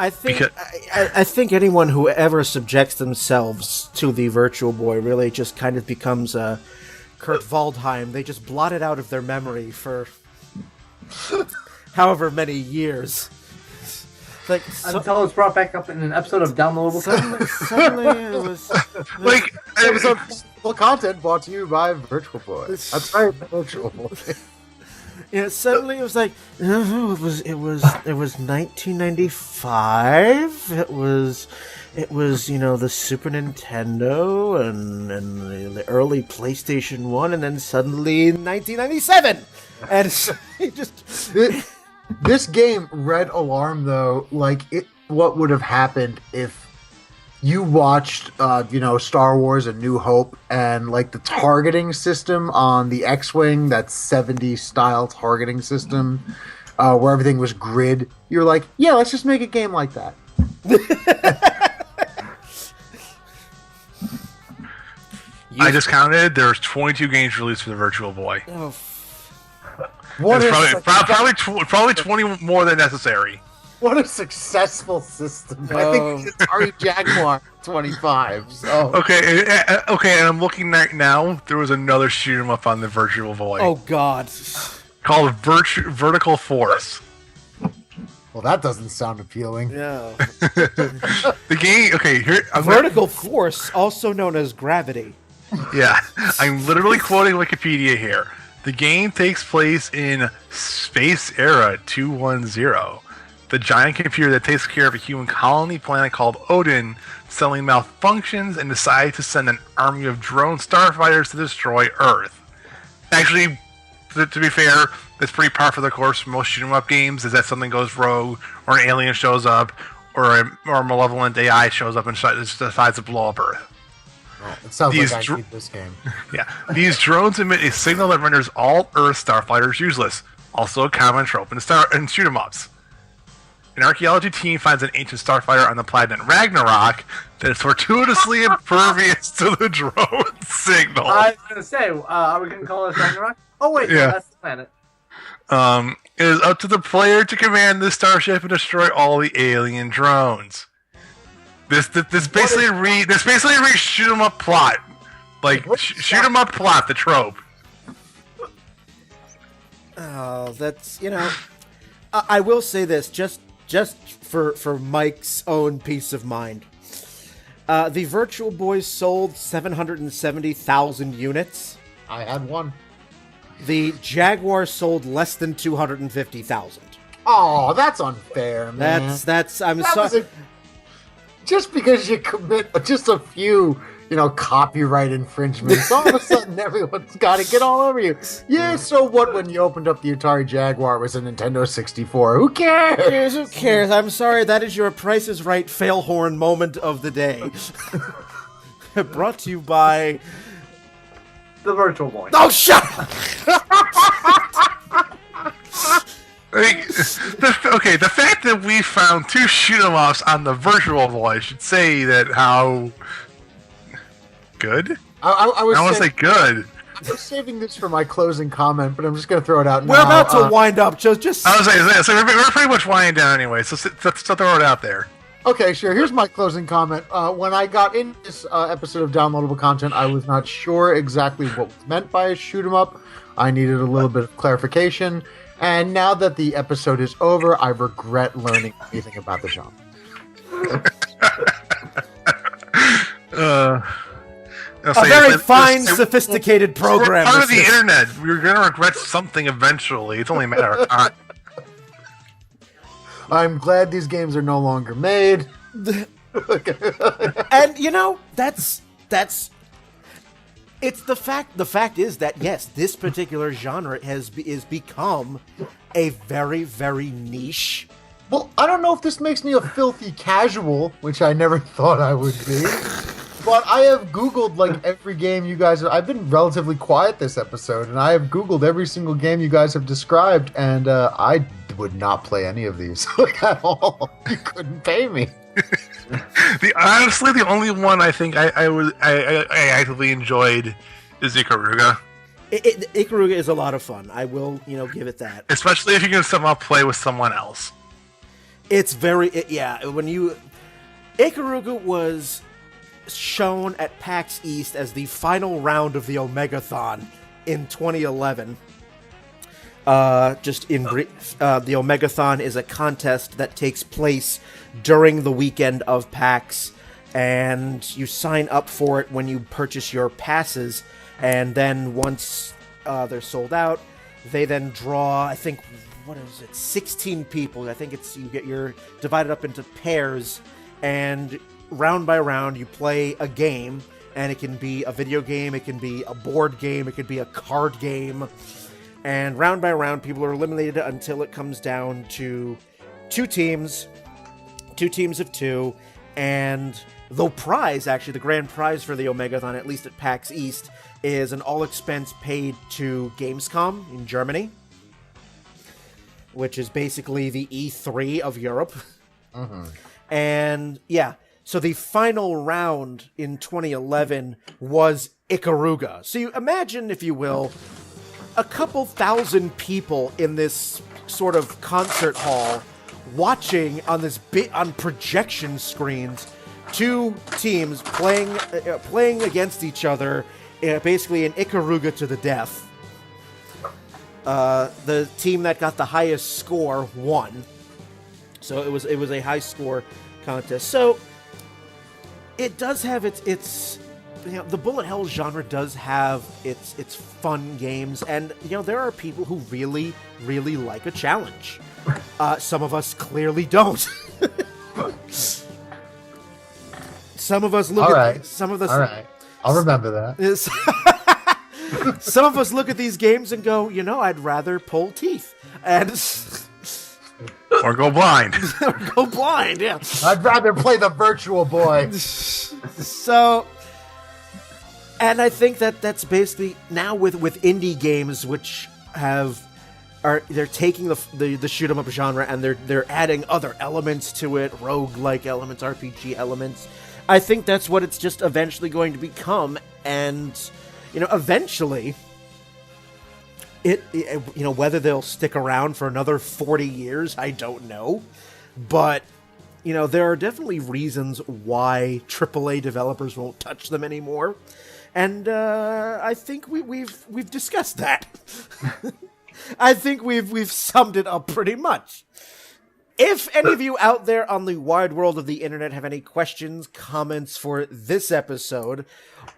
I think anyone who ever subjects themselves to the Virtual Boy really just kind of becomes a Kurt Waldheim. They just blot it out of their memory for however many years. Like until it's brought back up in an episode of Downloadable. Suddenly it was like episode of content brought to you by Virtual Boy. That's right, Virtual Boy. Yeah, suddenly it was like it was 1995. It was the Super Nintendo and the early PlayStation 1, and then suddenly 1997, and it just this game, Red Alarm, though, like what would have happened if you watched, Star Wars: A New Hope, and like the targeting system on the X-wing, that 70s style targeting system, where everything was grid. You're like, yeah, let's just make a game like that. I just counted. There's 22 games released for the Virtual Boy. Oh. Probably 20 more than necessary. What a successful system! I think it's Atari Jaguar 25. So. Okay, and I'm looking right now. There was another shoot 'em up on the Virtual Boy. Oh God! Called Vertical Force. Well, that doesn't sound appealing. Yeah. The game. Okay, here. Vertical Force, also known as gravity. Yeah, I'm literally quoting Wikipedia here. The game takes place in Space Era 210. The giant computer that takes care of a human colony planet called Odin suddenly malfunctions and decides to send an army of drone starfighters to destroy Earth. Actually, to be fair, that's pretty par for the course for most shoot-'em-up games, is that something goes rogue, or an alien shows up, or a malevolent AI shows up and decides to blow up Earth. Oh, it sounds like I need this game. Yeah. These drones emit a signal that renders all Earth starfighters useless, also a common trope in shoot-'em-ups. An archaeology team finds an ancient starfighter on the planet Ragnarok that is fortuitously impervious to the drone signal. I was going to say, are we going to call this Ragnarok? Oh, wait, Yeah. no, that's the planet. It is up to the player to command the starship and destroy all the alien drones. This basically reads shoot 'em up plot, like shoot 'em up plot, the trope. Oh, that's I will say this just for Mike's own peace of mind. The Virtual Boy sold 770,000 units. I had one. The Jaguar sold less than 250,000. Oh, that's unfair, man. I'm sorry. Just because you commit just a few, copyright infringements, all of a sudden everyone's got to get all over you. Yeah, so what when you opened up the Atari Jaguar, it was a Nintendo 64? Who cares? Who cares? I'm sorry, that is your Price is Right fail horn moment of the day. Brought to you by the Virtual Boy. Oh, shut up! The fact that we found 2 shoot-em-ups on the Virtual Boy should say that how good. I was say good. I was saving this for my closing comment, but I'm just going to throw it out now. We're about to wind up. Just I was saying this. So we're pretty much winding down anyway. So throw it out there. Okay, sure. Here's my closing comment. When I got in this episode of downloadable content, I was not sure exactly what was meant by a shoot 'em up. I needed a little bit of clarification. And now that the episode is over, I regret learning anything about the genre. a very fine, sophisticated program. We're part of the internet. We're going to regret something eventually. It's only a matter of time. I'm glad these games are no longer made. And that's it's the fact. The fact is that yes, this particular genre is become a very, very niche. Well, I don't know if this makes me a filthy casual, which I never thought I would be. But I have Googled every game you guys have. I've been relatively quiet this episode, and I have Googled every single game you guys have described, and I would not play any of these at all. You couldn't pay me. Honestly, the only one I think I actively enjoyed is Ikaruga. Ikaruga is a lot of fun. I will, give it that. Especially if you can somehow play with someone else. It's very, Ikaruga was shown at PAX East as the final round of the Omegathon in 2011. Just in brief, the Omegathon is a contest that takes place during the weekend of PAX, and you sign up for it when you purchase your passes, and then once they're sold out, they then draw, I think, 16 people. I think you're divided up into pairs, and round by round you play a game, and it can be a video game, it can be a board game, it could be a card game, and round by round people are eliminated until it comes down to two teams of 2, and the prize, actually the grand prize for the Omegathon, at least at PAX East, is an all expense paid to Gamescom in Germany, which is basically the E3 of Europe. Mm-hmm. And yeah, so the final round in 2011 was Ikaruga. So you imagine, if you will, a couple thousand people in this sort of concert hall watching on on projection screens, 2 teams playing against each other, basically an Ikaruga to the death. The team that got the highest score won. So it was a high score contest. So it does have its the bullet hell genre does have its fun games, and there are people who really, really like a challenge. Some of us clearly don't. Some of us look at some of the. All right, I'll remember that. Some of us look at these games and go, I'd rather pull teeth and or go blind. Or go blind, yeah. I'd rather play the Virtual Boy. So, and I think that's basically now with indie games, which they're taking the shoot 'em up genre and they're adding other elements to it, roguelike elements, RPG elements. I think that's what it's just eventually going to become, and eventually it whether they'll stick around for another 40 years, I don't know, but there are definitely reasons why AAA developers won't touch them anymore, and I think we've discussed that. I think we've summed it up pretty much. If any of you out there on the wide world of the internet have any questions, comments for this episode,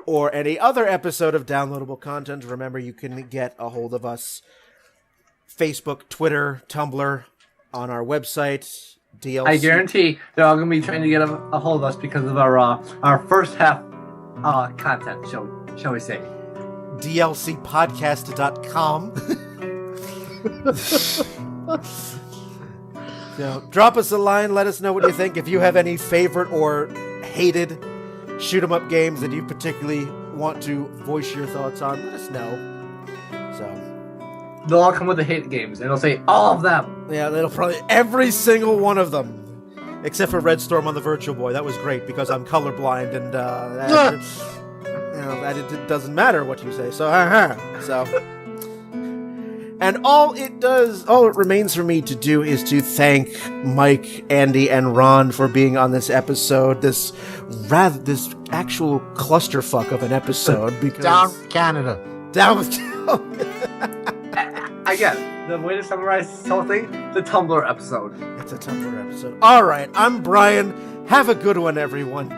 or any other episode of downloadable content, remember you can get a hold of us. Facebook, Twitter, Tumblr, on our website, DLC. I guarantee they're all going to be trying to get a hold of us because of our first half content, shall we say. DLCpodcast.com. Drop us a line, let us know what you think. If you have any favorite or hated shoot 'em up games that you particularly want to voice your thoughts on, let us know. So They'll all come with the hit games, and it'll say all of them. yeah, that'll probably every single one of them. Except for Red Storm on the Virtual Boy. That was great because I'm colorblind and it doesn't matter what you say. So, and all it remains for me to do is to thank Mike, Andy, and Ron for being on this episode. This actual clusterfuck of an episode because Down with Canada. Down with Again, the way to summarize this whole thing, the Tumblr episode. It's a Tumblr episode. All right, I'm Brian. Have a good one, everyone.